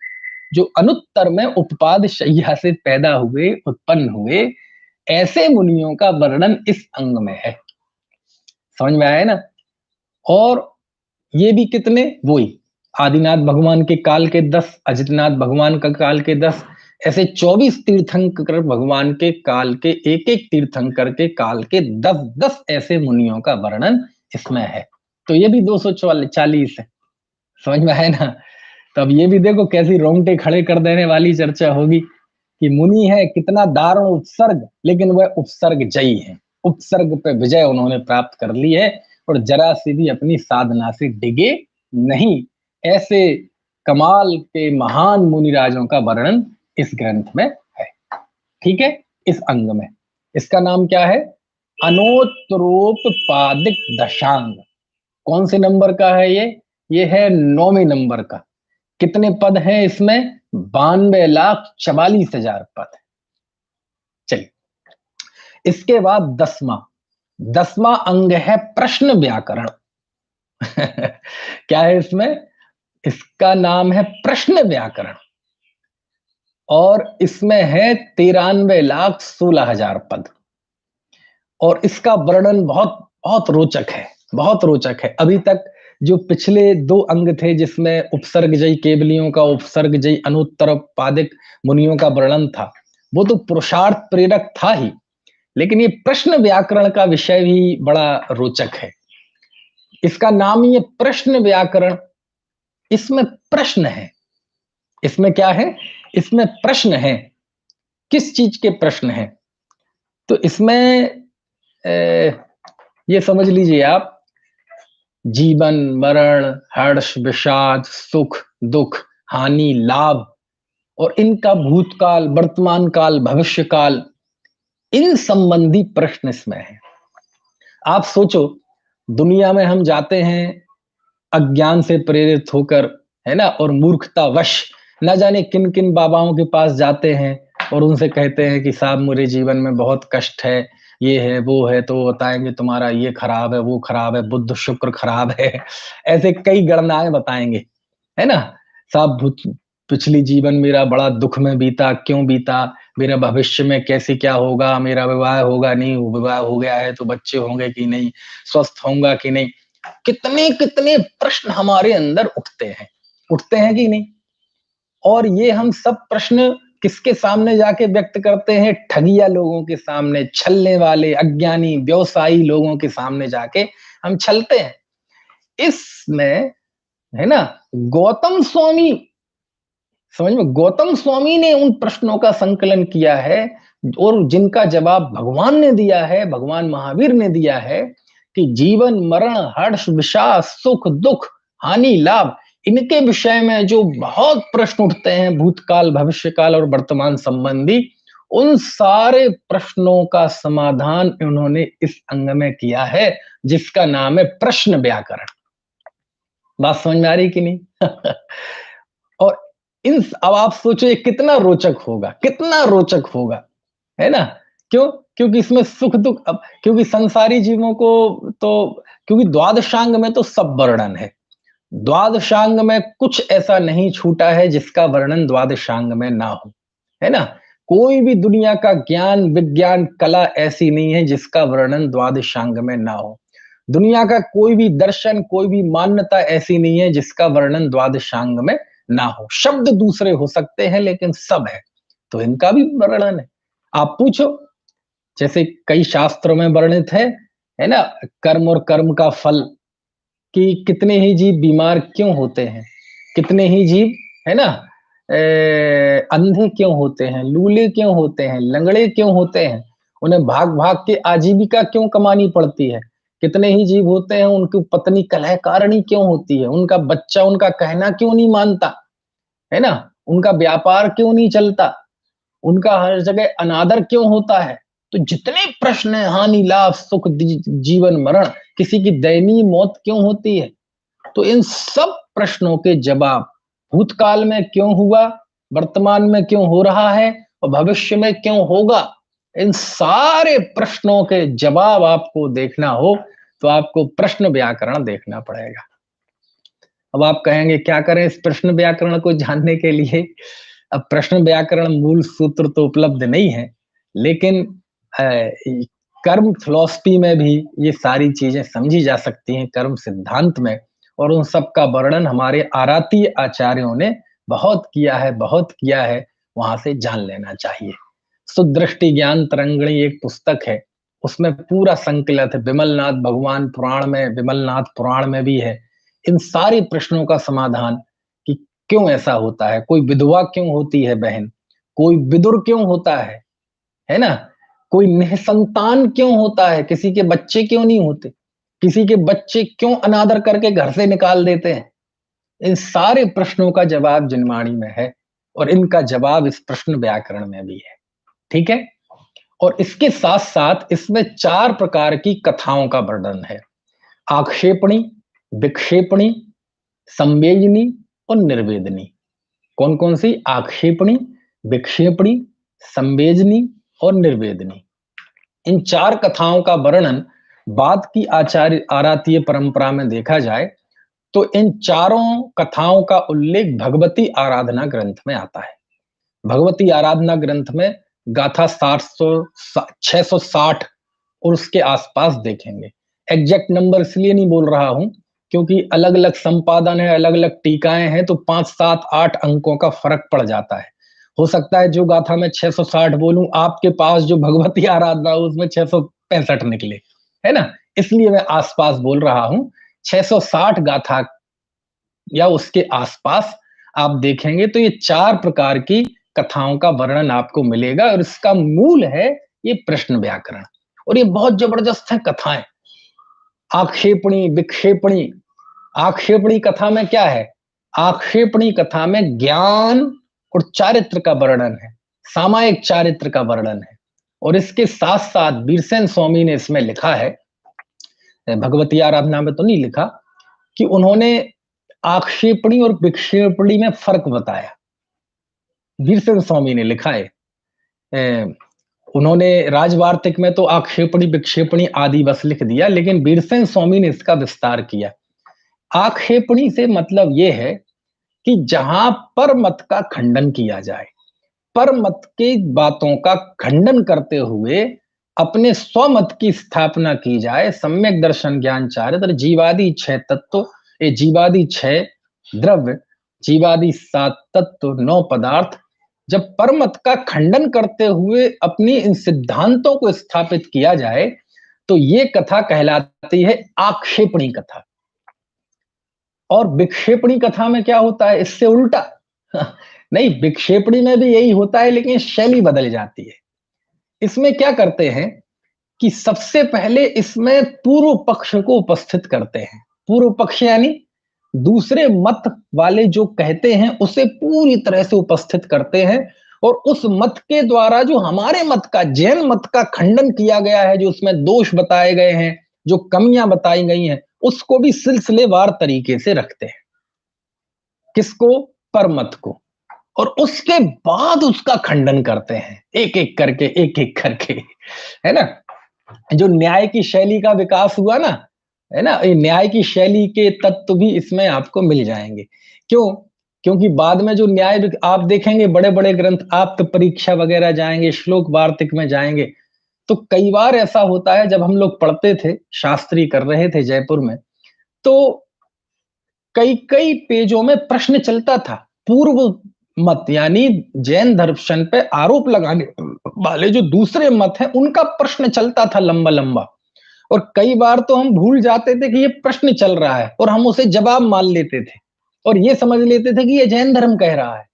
जो अनुत्तर में उपपाद शैया से पैदा हुए, उत्पन्न हुए, ऐसे मुनियों का वर्णन इस अंग में है। समझ में आया ना। और ये भी कितने? वही आदिनाथ भगवान के काल के 10, अजितनाथ भगवान का काल के 10, ऐसे 24 तीर्थंकर भगवान के काल के, एक एक तीर्थंकर के काल के 10-10 ऐसे मुनियों का वर्णन इसमें है। तो ये भी 240 है। समझ में आया ना। तब ये भी देखो कैसी रोंगटे खड़े कर देने वाली चर्चा होगी कि मुनि है, कितना दारुण उपसर्ग, लेकिन वह उपसर्ग जयी है, उपसर्ग पे विजय उन्होंने प्राप्त कर ली है और जरा सी भी अपनी साधना से डिगे नहीं। ऐसे कमाल के महान मुनिराजों का वर्णन इस ग्रंथ में है। ठीक है, इस अंग में। इसका नाम क्या है? अनोत्तरोपपादिक दशांग। कौन से नंबर का है ये है 9वें नंबर का। कितने पद हैं इसमें? 92,44,000 पद। चलिए, इसके बाद 10वां अंग है प्रश्न व्याकरण। क्या है इसमें? इसका नाम है प्रश्न व्याकरण और इसमें है 93,16,000 पद। और इसका वर्णन बहुत बहुत रोचक है, बहुत रोचक है। अभी तक जो पिछले 2 अंग थे जिसमें उपसर्गजयी केवलियों का, उपसर्गजयी अनुत्तरपादिक मुनियों का वर्णन था, वो तो पुरुषार्थ प्रेरक था ही, लेकिन ये प्रश्न व्याकरण का विषय भी बड़ा रोचक है। इसका नाम ही है प्रश्न व्याकरण। इसमें प्रश्न है। इसमें क्या है? इसमें प्रश्न है। किस चीज के प्रश्न है? तो इसमें ये समझ लीजिए आप, जीवन, मरण, हर्ष, विषाद, सुख, दुख, हानि, लाभ और इनका भूतकाल, वर्तमान काल, भविष्य काल, इन संबंधी प्रश्न इसमें है। आप सोचो, दुनिया में हम जाते हैं अज्ञान से प्रेरित होकर, है ना, और मूर्खतावश ना जाने किन किन बाबाओं के पास जाते हैं और उनसे कहते हैं कि साहब मेरे जीवन में बहुत कष्ट है, ये है वो है, तो वो बताएंगे तुम्हारा ये खराब है, वो खराब है, बुध शुक्र खराब है। ऐसे कई गणनाएं बताएंगे, है ना। साहब पिछली जीवन मेरा बड़ा दुख में बीता, क्यों बीता, मेरा भविष्य में कैसे क्या होगा, मेरा विवाह होगा नहीं, विवाह हो गया है तो बच्चे होंगे कि नहीं, स्वस्थ होऊंगा कि नहीं। कितने कितने प्रश्न हमारे अंदर उठते हैं कि नहीं। और ये हम सब प्रश्न किसके सामने जाके व्यक्त करते हैं? ठगिया लोगों के सामने, छलने वाले अज्ञानी व्यवसायी लोगों के सामने जाके हम छलते हैं। इसमें, है ना, गौतम स्वामी, समझ में, गौतम स्वामी ने उन प्रश्नों का संकलन किया है और जिनका जवाब भगवान ने दिया है, भगवान महावीर ने दिया है कि जीवन मरण, हर्ष विषाद, सुख दुख, हानि लाभ, इनके विषय में जो बहुत प्रश्न उठते हैं, भूतकाल, भविष्यकाल और वर्तमान संबंधी, उन सारे प्रश्नों का समाधान उन्होंने इस अंग में किया है, जिसका नाम है प्रश्न व्याकरण। बात समझ में आ रही कि नहीं? और इन, अब आप सोचो ये कितना रोचक होगा, कितना रोचक होगा, है ना। क्यों? क्योंकि इसमें सुख दुख, अब क्योंकि संसारी जीवों को तो, क्योंकि द्वादशांग में तो सब वर्णन है, द्वादशांग में कुछ ऐसा नहीं छूटा है जिसका वर्णन द्वादशांग में ना हो, है ना। कोई भी दुनिया का ज्ञान, विज्ञान, कला ऐसी नहीं है जिसका वर्णन द्वादशांग में ना हो। दुनिया का कोई भी दर्शन, कोई भी मान्यता ऐसी नहीं है जिसका वर्णन द्वादशांग में ना हो। शब्द दूसरे हो सकते हैं लेकिन सब है, तो इनका भी वर्णन है। आप पूछो, जैसे कई शास्त्रों में वर्णित है ना, कर्म और कर्म का फल, कि कितने ही जीव बीमार क्यों होते हैं, कितने ही जीव, है ना, अंधे क्यों होते हैं, लूले क्यों होते हैं, लंगड़े क्यों होते हैं, उन्हें भाग भाग के आजीविका क्यों कमानी पड़ती है, कितने ही जीव होते हैं उनकी पत्नी कलहकारिणी क्यों होती है, उनका बच्चा उनका कहना क्यों नहीं मानता, है ना, उनका व्यापार क्यों नहीं चलता, उनका हर जगह अनादर क्यों होता है। तो जितने प्रश्न है, हानि लाभ, सुख जीवन मरण, किसी की दयनीय मौत क्यों होती है, तो इन सब प्रश्नों के जवाब भूतकाल में क्यों हुआ, वर्तमान में क्यों हो रहा है और भविष्य में क्यों होगा, इन सारे प्रश्नों के जवाब आपको देखना हो तो आपको प्रश्न व्याकरण देखना पड़ेगा। अब आप कहेंगे क्या करें इस प्रश्न व्याकरण को जानने के लिए? अब प्रश्न व्याकरण मूल सूत्र तो उपलब्ध नहीं है, लेकिन अ, कर्म फिलॉसफी में भी ये सारी चीजें समझी जा सकती हैं, कर्म सिद्धांत में, और उन सब का वर्णन हमारे आरातीय आचार्यों ने बहुत किया है, बहुत किया है, वहां से जान लेना चाहिए। सुदृष्टि ज्ञान तरंगिणी एक पुस्तक है, उसमें पूरा संकलित है, विमलनाथ भगवान पुराण में, विमलनाथ पुराण में भी है इन सारे प्रश्नों का समाधान, कि क्यों ऐसा होता है, कोई विधवा क्यों होती है बहन, कोई विदुर क्यों होता है ना, कोई निसंतान क्यों होता है, किसी के बच्चे क्यों नहीं होते, किसी के बच्चे क्यों अनादर करके घर से निकाल देते हैं। इन सारे प्रश्नों का जवाब जिनवाणी में है और इनका जवाब इस प्रश्न व्याकरण में भी है। ठीक है। और इसके साथ साथ इसमें 4 प्रकार की कथाओं का वर्णन है: आक्षेपणी, विक्षेपणी, संवेदनी और निर्वेदनी। कौन कौन सी? आक्षेपणी, विक्षेपणी, संवेदनी और निर्वेदनी। इन 4 कथाओं का वर्णन बाद की आचार्य आरातीय परंपरा में देखा जाए तो इन चारों कथाओं का उल्लेख भगवती आराधना ग्रंथ में आता है। भगवती आराधना ग्रंथ में गाथा 660 और उसके आसपास देखेंगे। एग्जैक्ट नंबर इसलिए नहीं बोल रहा हूं क्योंकि अलग अलग संपादन है, अलग अलग टीकाएं हैं, तो 5 7 8 अंकों का फर्क पड़ जाता है। हो सकता है जो गाथा में 660 बोलूं, आपके पास जो भगवती आराधना हो उसमें 665 निकले, है ना। इसलिए मैं आसपास बोल रहा हूं। 660 गाथा या उसके आसपास आप देखेंगे तो ये 4 प्रकार की कथाओं का वर्णन आपको मिलेगा और इसका मूल है ये प्रश्न व्याकरण। और ये बहुत जबरदस्त है कथाएं। आक्षेपणी, विक्षेपणी। आक्षेपणी कथा में क्या है? आक्षेपणी कथा में ज्ञान और चारित्र का वर्णन है, सामायिक चारित्र का वर्णन है। और इसके साथ-साथ बीरसेन स्वामी ने इसमें लिखा है, भगवती आराधना में तो नहीं लिखा, कि उन्होंने आक्षेपणी और विक्षेपणी में फ़र्क बताया। बीरसेन स्वामी ने लिखा है, अ, उन्होंने राजवार्तिक में तो आक्षेपणी, विक्षेपणी आदि बस लिख दिया, लेकिन बीरसेन स्वामी ने इसका विस्तार किया। आक्षेपणी से मतलब ये है कि जहां पर मत का खंडन किया जाए, पर मत की बातों का खंडन करते हुए अपने स्वमत की स्थापना की जाए। सम्यक दर्शन ज्ञान चारित्र जीवादि छह तत्व, ये जीवादि छह द्रव्य, जीवादि सात तत्व, नौ पदार्थ, जब परमत का खंडन करते हुए अपनी इन सिद्धांतों को स्थापित किया जाए, तो ये कथा कहलाती है आक्षेपणी कथा। और विक्षेपणी कथा में क्या होता है, इससे उल्टा। नहीं, विक्षेपणी में भी यही होता है, लेकिन शैली बदल जाती है। इसमें क्या करते हैं कि सबसे पहले इसमें पूर्व पक्ष को उपस्थित करते हैं। पूर्व पक्ष यानी दूसरे मत वाले जो कहते हैं उसे पूरी तरह से उपस्थित करते हैं, और उस मत के द्वारा जो हमारे मत का, जैन मत का खंडन किया गया है, जो उसमें दोष बताए गए हैं, जो कमियां बताई गई हैं, उसको भी सिलसिलेवार तरीके से रखते हैं। किसको? परमत को। और उसके बाद उसका खंडन करते हैं, एक एक करके, एक एक करके, है ना। जो न्याय की शैली का विकास हुआ ना, है ना, ये न्याय की शैली के तत्व भी इसमें आपको मिल जाएंगे। क्यों? क्योंकि बाद में जो न्याय आप देखेंगे, बड़े बड़े ग्रंथ, आप तो परीक्षा वगैरह जाएंगे, श्लोक वार्तिक में जाएंगे, तो कई बार ऐसा होता है, जब हम लोग पढ़ते थे, शास्त्री कर रहे थे जयपुर में, तो कई कई पेजों में प्रश्न चलता था। पूर्व मत यानी जैन दर्शन पे आरोप लगाने वाले जो दूसरे मत हैं, उनका प्रश्न चलता था लंबा लंबा। और कई बार तो हम भूल जाते थे कि ये प्रश्न चल रहा है, और हम उसे जवाब मान लेते थे, और ये समझ लेते थे कि ये जैन धर्म कह रहा है।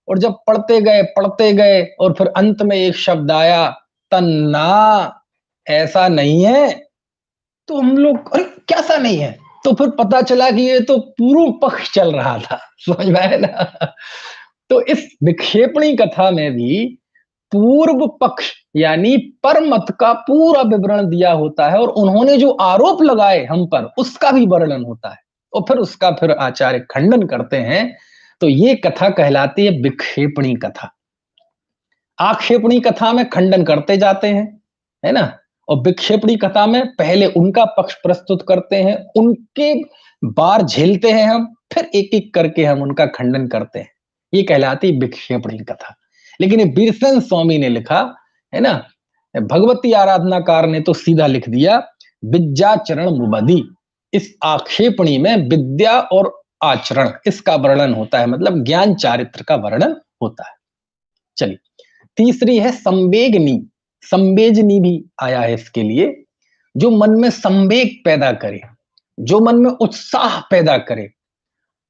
और जब पढ़ते गए और फिर अंत में एक शब्द आया, तन्ना, ऐसा नहीं है, तो हम लोग, अरे कैसा नहीं है? तो फिर पता चला कि ये तो पूर्व पक्ष चल रहा था। समझ में आया ना। तो इस विक्षेपणी कथा में भी पूर्व पक्ष यानी परमत का पूरा विवरण दिया होता है, और उन्होंने जो आरोप लगाए हम पर, उसका भी वर्णन होता है, और फिर उसका फिर आचार्य खंडन करते हैं। तो ये कथा कहलाती है विक्षेपणी कथा। आक्षेपणी कथा में खंडन करते जाते हैं, है ना, और विक्षेपणी कथा में पहले उनका पक्ष प्रस्तुत करते हैं, उनके बार झेलते हैं हम, फिर एक एक करके हम उनका खंडन करते हैं। ये कहलाती विक्षेपणी कथा। लेकिन ये बीरसेन स्वामी ने लिखा, है ना, भगवती आराधनाकार ने तो सीधा लिख दिया, विद्याचरण मुबदी। इस आक्षेपणी में विद्या और आचरण, इसका वर्णन होता है, मतलब ज्ञान चारित्र का वर्णन होता है। चलिए, तीसरी है संवेगनी। संवेजनी भी आया है इसके लिए, जो मन में संवेग पैदा करे, जो मन में उत्साह पैदा करे।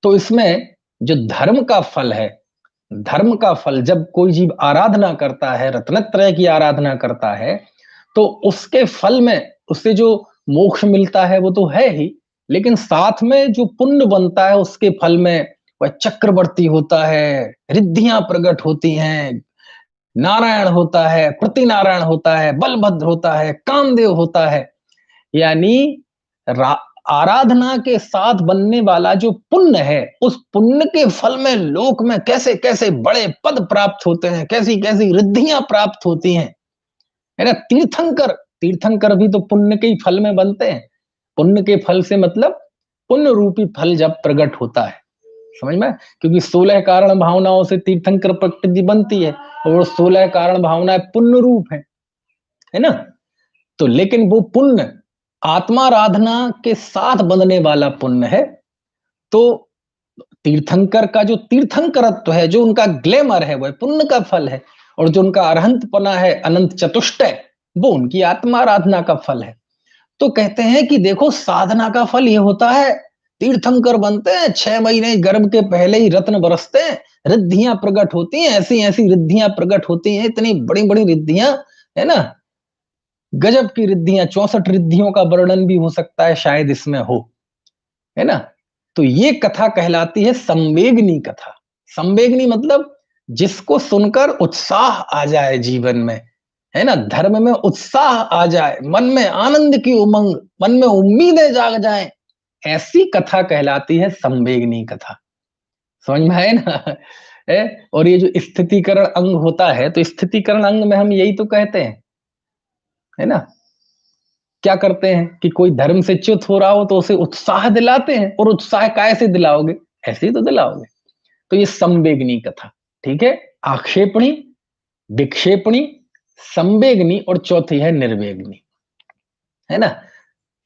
तो इसमें जो धर्म का फल है, धर्म का फल जब कोई जीव आराधना करता है, रत्नत्रय की आराधना करता है, तो उसके फल में उससे जो मोक्ष मिलता है वो तो है ही, लेकिन साथ में जो पुण्य बनता है उसके फल में वह चक्रवर्ती होता है, रिद्धियां प्रकट होती हैं, नारायण होता है, प्रतिनारायण होता है, बलभद्र होता है, कामदेव होता है। यानी आराधना के साथ बनने वाला जो पुण्य है, उस पुण्य के फल में लोक में कैसे कैसे बड़े पद प्राप्त होते हैं, कैसी कैसी रिद्धियां प्राप्त होती हैं, है ना। तीर्थंकर, तीर्थंकर भी तो पुण्य के ही फल में बनते हैं। पुण्य के फल से मतलब पुण्य रूपी फल जब प्रकट होता है, समझ में, क्योंकि 16 कारण भावनाओं से तीर्थंकर प्रकृति बनती है, और वो 16 कारण भावनाएं पुण्य रूप है ना। तो लेकिन वो पुण्य आत्माराधना के साथ बनने वाला पुण्य है। तो तीर्थंकर का जो तीर्थंकरत्व है, जो उनका ग्लैमर है, वह पुण्य का फल है, और जो उनका अरहंतपना है, अनंत चतुष्टय, वो उनकी आत्माराधना का फल है। तो कहते हैं कि देखो, साधना का फल ये होता है, तीर्थंकर बनते हैं, 6 महीने गर्भ के पहले ही रत्न बरसते हैं, रिद्धियां प्रकट होती हैं, ऐसी ऐसी रिद्धियां प्रकट होती हैं, इतनी बड़ी बड़ी रिद्धियां, है ना, गजब की रिद्धियां, 64 रिद्धियों का वर्णन भी हो सकता है शायद इसमें हो, है ना। तो ये कथा कहलाती है संवेगनी कथा। संवेगनी मतलब जिसको सुनकर उत्साह आ जाए जीवन में, है ना? धर्म में उत्साह आ जाए, मन में आनंद की उमंग, मन में उम्मीदें जाग जाएँ, ऐसी कथा कहलाती है संवेगनी कथा। समझ में आए ना? और ये जो स्थितिकरण अंग होता है, तो स्थितिकरण अंग में हम यही तो कहते हैं, है ना? क्या करते हैं कि कोई धर्म से च्युत हो रहा हो तो उसे उत्साह दिलाते हैं, और उत्साह काहे से दिलाओगे? ऐसे ही तो दिलाओगे। तो ये संवेगनी कथा, ठीक है? आक्षेपणी, विक्षेपणी, संवेगनी और चौथी है निर्वेगनी, है ना?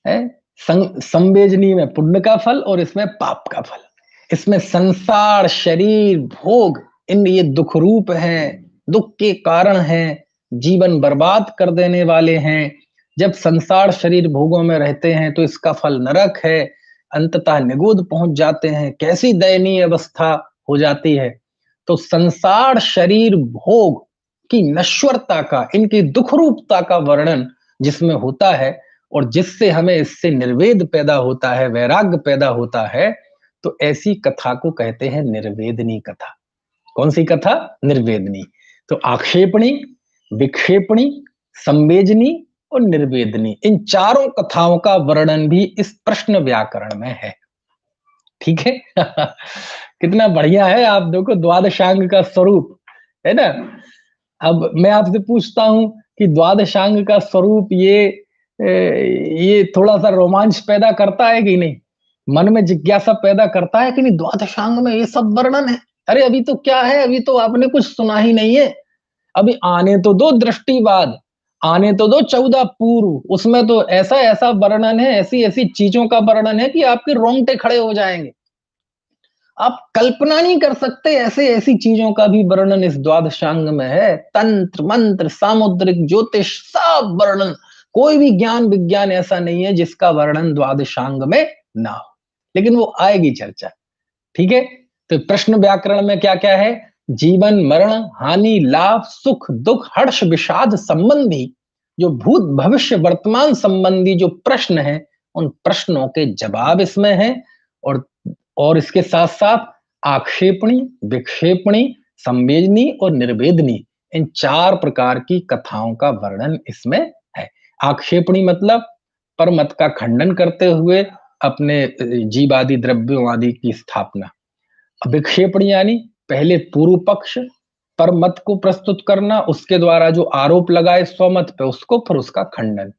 है संवेदनी में पुण्य का फल और इसमें पाप का फल। इसमें संसार, शरीर, भोग, इन ये दुख रूप हैं, दुख के कारण हैं, जीवन बर्बाद कर देने वाले हैं। जब संसार, शरीर, भोगों में रहते हैं तो इसका फल नरक है, अंततः निगोद पहुंच जाते हैं। कैसी दयनीय अवस्था हो जाती है। तो संसार, शरीर, भोग की नश्वरता का, इनकी दुख रूपता का वर्णन जिसमें होता है, और जिससे हमें इससे निर्वेद पैदा होता है, वैराग्य पैदा होता है, तो ऐसी कथा को कहते हैं निर्वेदनी कथा। कौन सी कथा? निर्वेदनी। तो आक्षेपणी, विक्षेपणी, संवेदनी और निर्वेदनी, इन चारों कथाओं का वर्णन भी इस प्रश्न व्याकरण में है। ठीक है? कितना बढ़िया है। आप देखो द्वादशांग का स्वरूप, है ना? अब मैं आपसे पूछता हूं कि द्वादशांग का स्वरूप ये थोड़ा सा रोमांच पैदा करता है कि नहीं? मन में जिज्ञासा पैदा करता है कि नहीं? द्वादशांग में ये सब वर्णन है। अरे अभी तो क्या है, अभी तो आपने कुछ सुना ही नहीं है। अभी आने तो दो दृष्टिवाद, आने तो दो 14 पूर्व, उसमें तो ऐसा ऐसा वर्णन है, ऐसी ऐसी चीजों का वर्णन है कि आपके रोंगटे खड़े हो जाएंगे। आप कल्पना नहीं कर सकते, ऐसे ऐसी चीजों का भी वर्णन इस द्वादशांग में है। तंत्र, मंत्र, सामुद्रिक, ज्योतिष, सब वर्णन। कोई भी ज्ञान विज्ञान ऐसा नहीं है जिसका वर्णन द्वादशांग में ना हो, लेकिन वो आएगी चर्चा। ठीक है? तो प्रश्न व्याकरण में क्या क्या है? जीवन, मरण, हानि, लाभ, सुख, दुख, हर्ष, विषाद संबंधी जो भूत, भविष्य, वर्तमान संबंधी जो प्रश्न है, उन प्रश्नों के जवाब इसमें है। और इसके साथ साथ आक्षेपणी, विक्षेपणी, संवेदनी और निर्वेदनी, इन चार प्रकार की कथाओं का वर्णन इसमें है। आक्षेपणी मतलब परमत का खंडन करते हुए अपने जीवादि द्रव्यों आदि की स्थापना। विक्षेपण यानी पहले पूर्व पक्ष पर मत को प्रस्तुत करना, उसके द्वारा जो आरोप लगाए स्वमत पे उसको, फिर उसका खंडन।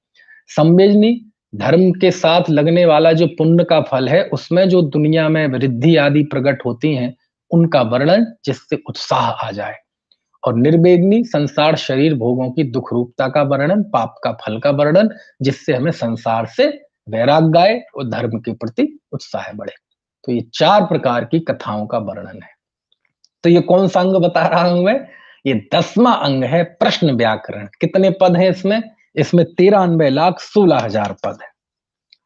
संवेदनी धर्म के साथ लगने वाला जो पुण्य का फल है, उसमें जो दुनिया में वृद्धि आदि प्रकट होती हैं, उनका वर्णन जिससे उत्साह आ जाए। और निर्वेदनी संसार, शरीर, भोगों की दुख रूपता का वर्णन, पाप का फल का वर्णन, जिससे हमें संसार से वैराग्य आए और धर्म के प्रति उत्साह बढ़े। तो ये चार प्रकार की कथाओं का वर्णन है। तो ये कौन सा अंग बता रहा हूं मैं? ये 10वां अंग है प्रश्न व्याकरण। कितने पद हैं इसमें? इसमें 93,16,000 पद है।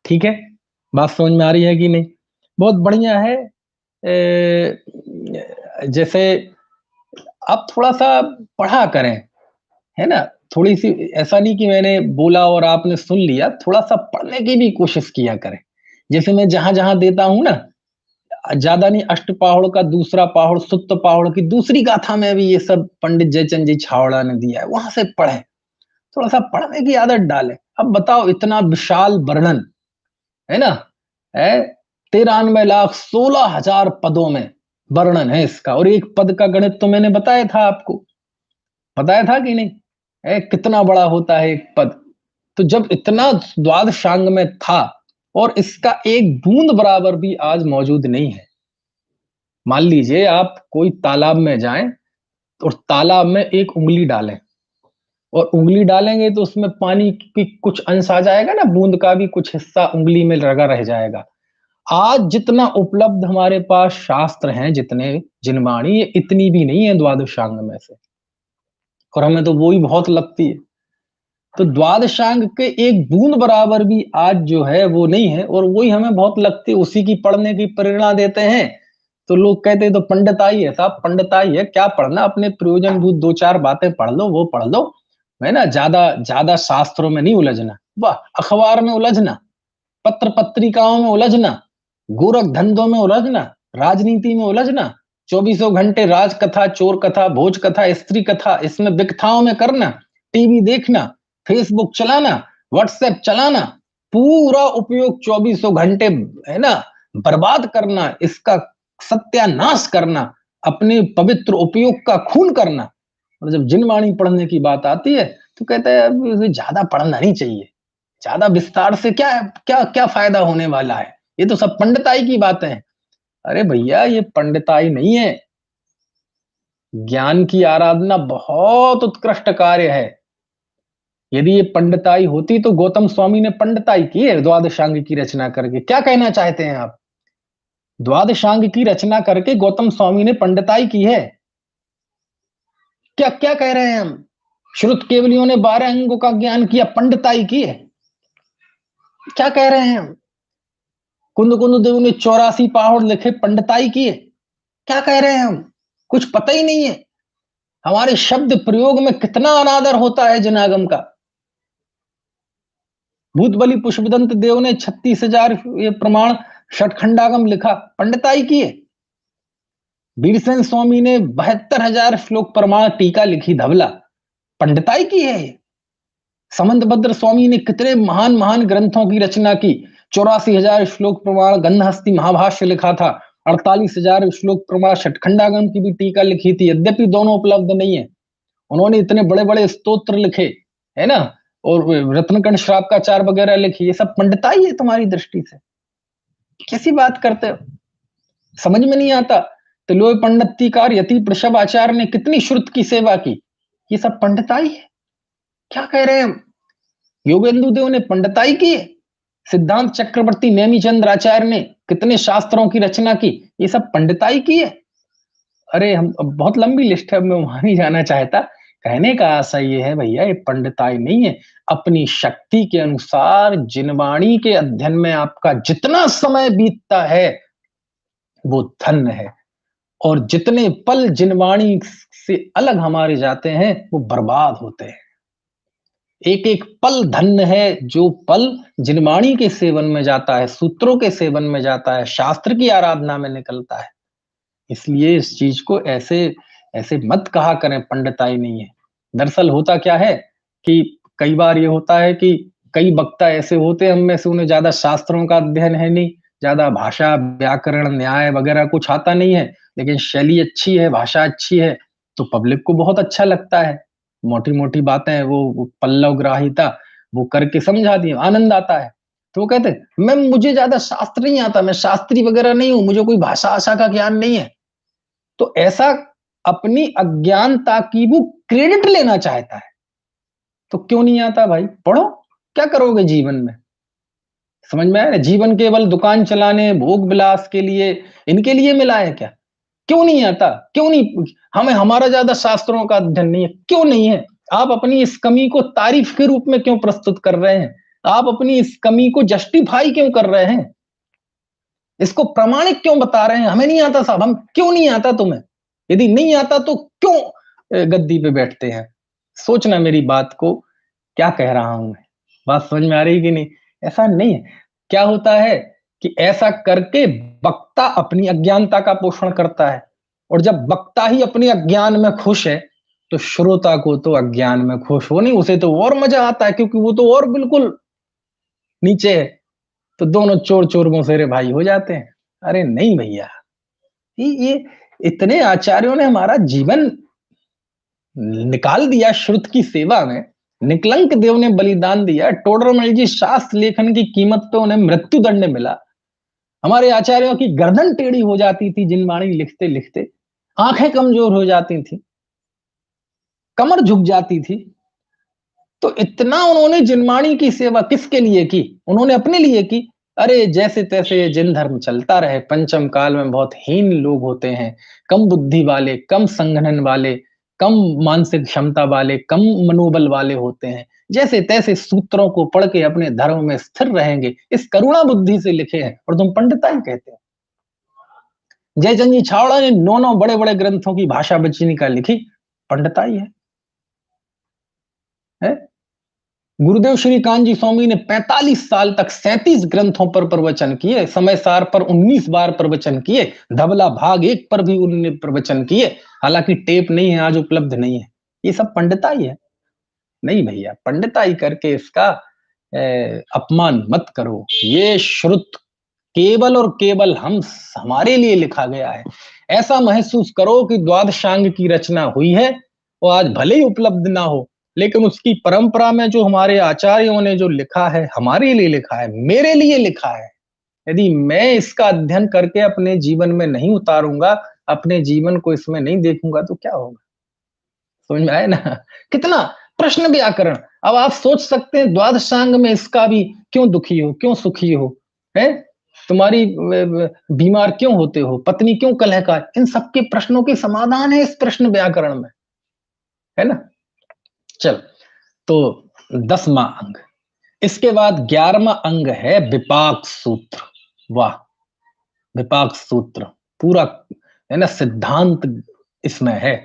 ठीक है? बात समझ में आ रही है कि नहीं? बहुत बढ़िया है। जैसे आप थोड़ा सा पढ़ा करें, है ना? थोड़ी सी, ऐसा नहीं कि मैंने बोला और आपने सुन लिया, थोड़ा सा पढ़ने की भी कोशिश किया करें। जैसे मैं जहां जहां देता हूं ना, ज्यादा नहीं, अष्टपाहुड़ का दूसरा पाहुड़, सुत्त पाहुड़ की दूसरी गाथा में भी ये सब पंडित जयचंद जी छावड़ा ने दिया है, वहां से पढ़े, थोड़ा सा पढ़ने की आदत डालें। अब बताओ, इतना विशाल वर्णन, है ना? है 93,16,000 पदों में वर्णन है इसका, और एक पद का गणित तो मैंने बताया था आपको, बताया था कि नहीं? कितना बड़ा होता है एक पद। तो जब इतना द्वादशांग में था, और इसका एक बूंद बराबर भी आज मौजूद नहीं है। मान लीजिए आप कोई तालाब में जाएं और तालाब में एक उंगली डालें, और उंगली डालेंगे तो उसमें पानी की कुछ अंश आ जाएगा ना, बूंद का भी कुछ हिस्सा उंगली में लगा रह जाएगा। आज जितना उपलब्ध हमारे पास शास्त्र हैं, जितने जिनवाणी, ये इतनी भी नहीं है द्वादशांग में से, और हमें तो वो ही बहुत लगती है। तो द्वादशांग के एक बूंद बराबर भी आज जो है वो नहीं है, और वही हमें बहुत लगती है, उसी की पढ़ने की प्रेरणा देते हैं। तो लोग कहते हैं तो पंडिताई है साहब, पंडिताई है, क्या पढ़ना, अपने प्रयोजनभूत दो चार बातें पढ़ लो, वो पढ़ लो, है ना? ज्यादा ज्यादा शास्त्रों में नहीं उलझना, वाह, अखबार में उलझना, पत्र पत्रिकाओं में उलझना, गोरख धंधों में उलझना, राजनीति में उलझना, चौबीसों घंटे राज कथा, चोर कथा, भोज कथा, स्त्री कथा, इसमें विकथाओं में करना, टीवी देखना, फेसबुक चलाना, व्हाट्सएप चलाना, पूरा उपयोग चौबीसों घंटे, है ना, बर्बाद करना, इसका सत्यानाश करना, अपने पवित्र उपयोग का खून करना। और जब जिनवाणी पढ़ने की बात आती है तो कहते हैं अब इसे ज्यादा पढ़ना नहीं चाहिए, ज्यादा विस्तार से क्या क्या क्या फायदा होने वाला है, ये तो सब पंडिताई की बातें हैं। अरे भैया ये पंडिताई नहीं है, ज्ञान की आराधना बहुत उत्कृष्ट कार्य है। यदि ये पंडिताई होती तो गौतम स्वामी ने पंडिताई की है द्वादशांग की रचना करके। क्या कहना चाहते हैं आप? द्वादशांग की रचना करके गौतम स्वामी ने पंडिताई की है। क्या क्या कह रहे हैं हम? श्रुत केवलियों ने 12 अंगों का ज्ञान किया, पंडिताई की है। क्या कह रहे हैं हम? कुंद कुंद देव ने 84 पहाड़ लिखे, पंडिताई की है। क्या कह रहे हैं हम? कुछ पता ही नहीं है। हमारे शब्द प्रयोग में कितना अनादर होता है जिनागम का। भूतबली पुष्पदंत देव ने 36,000 ये प्रमाण षटखंडागम लिखा, पंडिताई की है। वीरसेन स्वामी ने 72,000 श्लोक प्रमाण टीका लिखी, धवला, पंडिताई की है ये। समंतभद्र स्वामी ने कितने महान महान ग्रंथों की रचना की, 84,000 श्लोक प्रमाण गंधहस्ती महाभाष्य लिखा था, 48,000 श्लोक प्रमाण षटखंडागम की भी टीका लिखी थी, यद्यपि दोनों उपलब्ध नहीं है। उन्होंने इतने बड़े बड़े स्तोत्र लिखे, है ना, और रत्नकण श्राप का चार वगैरह लिखी, ये सब पंडिताई है तुम्हारी दृष्टि से? कैसी बात करते हो, समझ में नहीं आता। तिलोय पंडितीकार यति वृषभ आचार्य ने कितनी श्रुत की सेवा की, ये सब पंडिताई है। क्या कह रहे हैं हम? योगेंदु देव ने पंडिताई की है। सिद्धांत चक्रवर्ती नेमी चंद्र आचार्य ने कितने शास्त्रों की रचना की, ये सब पंडिताई की है। अरे हम बहुत लंबी लिस्ट है, मैं वहां नहीं जाना चाहता। कहने का आशा ये है भैया, ये पंडिताई नहीं है। अपनी शक्ति के अनुसार जिनवाणी के अध्ययन में आपका जितना समय बीतता है वो धन है, और जितने पल जिनवाणी से अलग हमारे जाते हैं वो बर्बाद होते हैं। एक एक पल धन्य है, जो पल जिनवाणी के सेवन में जाता है, सूत्रों के सेवन में जाता है, शास्त्र की आराधना में निकलता है। इसलिए इस चीज को ऐसे ऐसे मत कहा करें पंडिताई नहीं है। दरअसल होता क्या है कि कई बार ये होता है कि कई वक्ता ऐसे होते हैं, हम में से उन्हें ज्यादा शास्त्रों का अध्ययन है नहीं, ज्यादा भाषा व्याकरण न्याय वगैरह कुछ आता नहीं है, लेकिन शैली अच्छी है, भाषा अच्छी है, तो पब्लिक को बहुत अच्छा लगता है। मोटी मोटी बातें वो पल्लव ग्राहिता वो करके समझा दी, आनंद आता है। तो वो कहते हैं मैं, मुझे ज्यादा शास्त्र नहीं आता, मैं शास्त्री वगैरह नहीं हूं, मुझे कोई भाषा आशा का ज्ञान नहीं है। तो ऐसा अपनी अज्ञानता की वो क्रेडिट लेना चाहता है। तो क्यों नहीं आता भाई? पढ़ो, क्या करोगे जीवन में? समझ में आया? जीवन केवल दुकान चलाने, भोग विलास के लिए, इनके लिए मिला है क्या? क्यों नहीं आता? क्यों नहीं? हमें हमारा ज्यादा शास्त्रों का अध्ययन नहीं है, क्यों नहीं है? आप अपनी इस कमी को तारीफ के रूप में क्यों प्रस्तुत कर रहे हैं? आप अपनी इस कमी को जस्टिफाई क्यों कर रहे हैं? इसको प्रामाणिक क्यों बता रहे हैं? हमें नहीं आता साहब। हम क्यों नहीं आता तुम्हें? यदि नहीं आता तो क्यों गद्दी पे बैठते हैं? सोचना मेरी बात को, क्या कह रहा हूं मैं, बात समझ में आ रही कि नहीं? ऐसा नहीं है। क्या होता है कि ऐसा करके वक्ता अपनी अज्ञानता का पोषण करता है, और जब वक्ता ही अपने अज्ञान में खुश है तो श्रोता को तो अज्ञान में खुश हो नहीं, उसे तो और मजा आता है, क्योंकि वो तो और बिल्कुल नीचे है। तो दोनों चोर चोर मौसेरे भाई हो जाते हैं। अरे नहीं भैया, ये इतने आचार्यों ने हमारा जीवन निकाल दिया श्रुत की सेवा में। निकलंक देव ने बलिदान दिया, टोडरमल जी शास्त्र लेखन की कीमत पे उन्हें मृत्यु दंड मिला। हमारे आचार्यों की गर्दन टेढ़ी हो जाती थी जिनवाणी लिखते लिखते, आंखें कमजोर हो जाती थी, कमर झुक जाती थी। तो इतना उन्होंने जिनवाणी की सेवा किसके लिए की? उन्होंने अपने लिए की। अरे जैसे तैसे जिन धर्म चलता रहे, पंचम काल में बहुत हीन लोग होते हैं, कम बुद्धि वाले, कम संघनन वाले, कम मानसिक क्षमता वाले, कम मनोबल वाले होते हैं, जैसे तैसे सूत्रों को पढ़ के अपने धर्म में स्थिर रहेंगे, इस करुणा बुद्धि से लिखे हैं, और तुम पंडिताई कहते हो। जयचंद जी छावड़ा ने 9 बड़े बड़े ग्रंथों की भाषा बचनी का लिखी, पंडिताई है? गुरुदेव श्रीकांत जी स्वामी ने 45 साल तक 37 ग्रंथों पर प्रवचन किए, समय सार पर 19 बार प्रवचन किए, धबला भाग 1 पर भी उन्होंने प्रवचन किए। हालांकि टेप नहीं है, आज उपलब्ध नहीं है। ये सब पंडिताई है। नहीं भैया, पंडिताई करके इसका अपमान मत करो। ये श्रुत केवल और केवल हमारे लिए लिखा गया है। ऐसा महसूस करो कि द्वादशांग की रचना हुई है और आज भले ही उपलब्ध ना हो, लेकिन उसकी परंपरा में जो हमारे आचार्यों ने जो लिखा है, हमारे लिए लिखा है, मेरे लिए लिखा है। यदि मैं इसका अध्ययन करके अपने जीवन में नहीं उतारूंगा, अपने जीवन को इसमें नहीं देखूंगा, तो क्या होगा? समझ में आया ना? कितना प्रश्न व्याकरण। अब आप सोच सकते हैं द्वादशांग में इसका भी क्यों दुखी हो, क्यों सुखी हो, है? तुम्हारी बीमार क्यों होते हो, पत्नी क्यों कलहकार, इन सबके प्रश्नों के समाधान है इस प्रश्न व्याकरण में, है ना? चल, तो 10वां अंग। इसके बाद 11वां अंग है विपाक सूत्र। वाह, विपाक सूत्र पूरा, है ना, सिद्धांत इसमें है।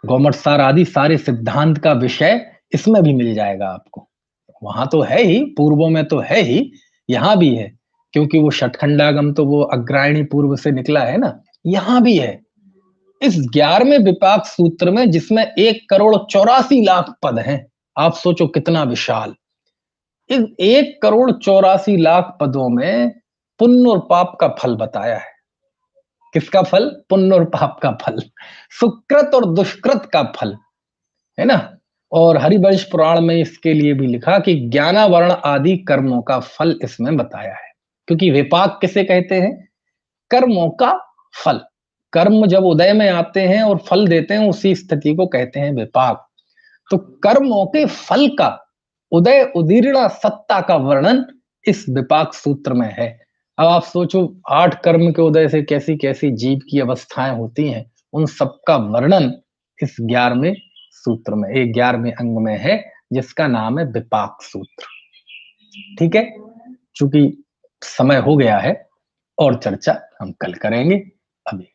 गौमट सार आदि सारे सिद्धांत का विषय इसमें भी मिल जाएगा आपको। वहां तो है ही, पूर्वों में तो है ही, यहाँ भी है, क्योंकि वो षटखंडागम तो वो अग्रायणी पूर्व से निकला है ना, यहाँ भी है। इस 11वें विपाक सूत्र में, जिसमें 1,84,00,000 पद हैं, आप सोचो कितना विशाल। इस 1,84,00,000 पदों में पुण्य और पाप का फल बताया है। किसका फल? पुण्य और पाप का फल, सुकृत और दुष्कृत का फल, है ना? और हरिवंश पुराण में इसके लिए भी लिखा कि ज्ञानावरण आदि कर्मों का फल इसमें बताया है। क्योंकि विपाक किसे कहते हैं? कर्मों का फल। कर्म जब उदय में आते हैं और फल देते हैं, उसी स्थिति को कहते हैं विपाक। तो कर्मों के फल का, उदय उदीर्णा सत्ता का वर्णन इस विपाक सूत्र में है। अब आप सोचो, 8 कर्म के उदय से कैसी कैसी जीव की अवस्थाएं होती हैं, उन सबका वर्णन इस 11वें सूत्र में, 11वें अंग में है, जिसका नाम है विपाक सूत्र। ठीक है, चूंकि समय हो गया है और चर्चा हम कल करेंगे। अभी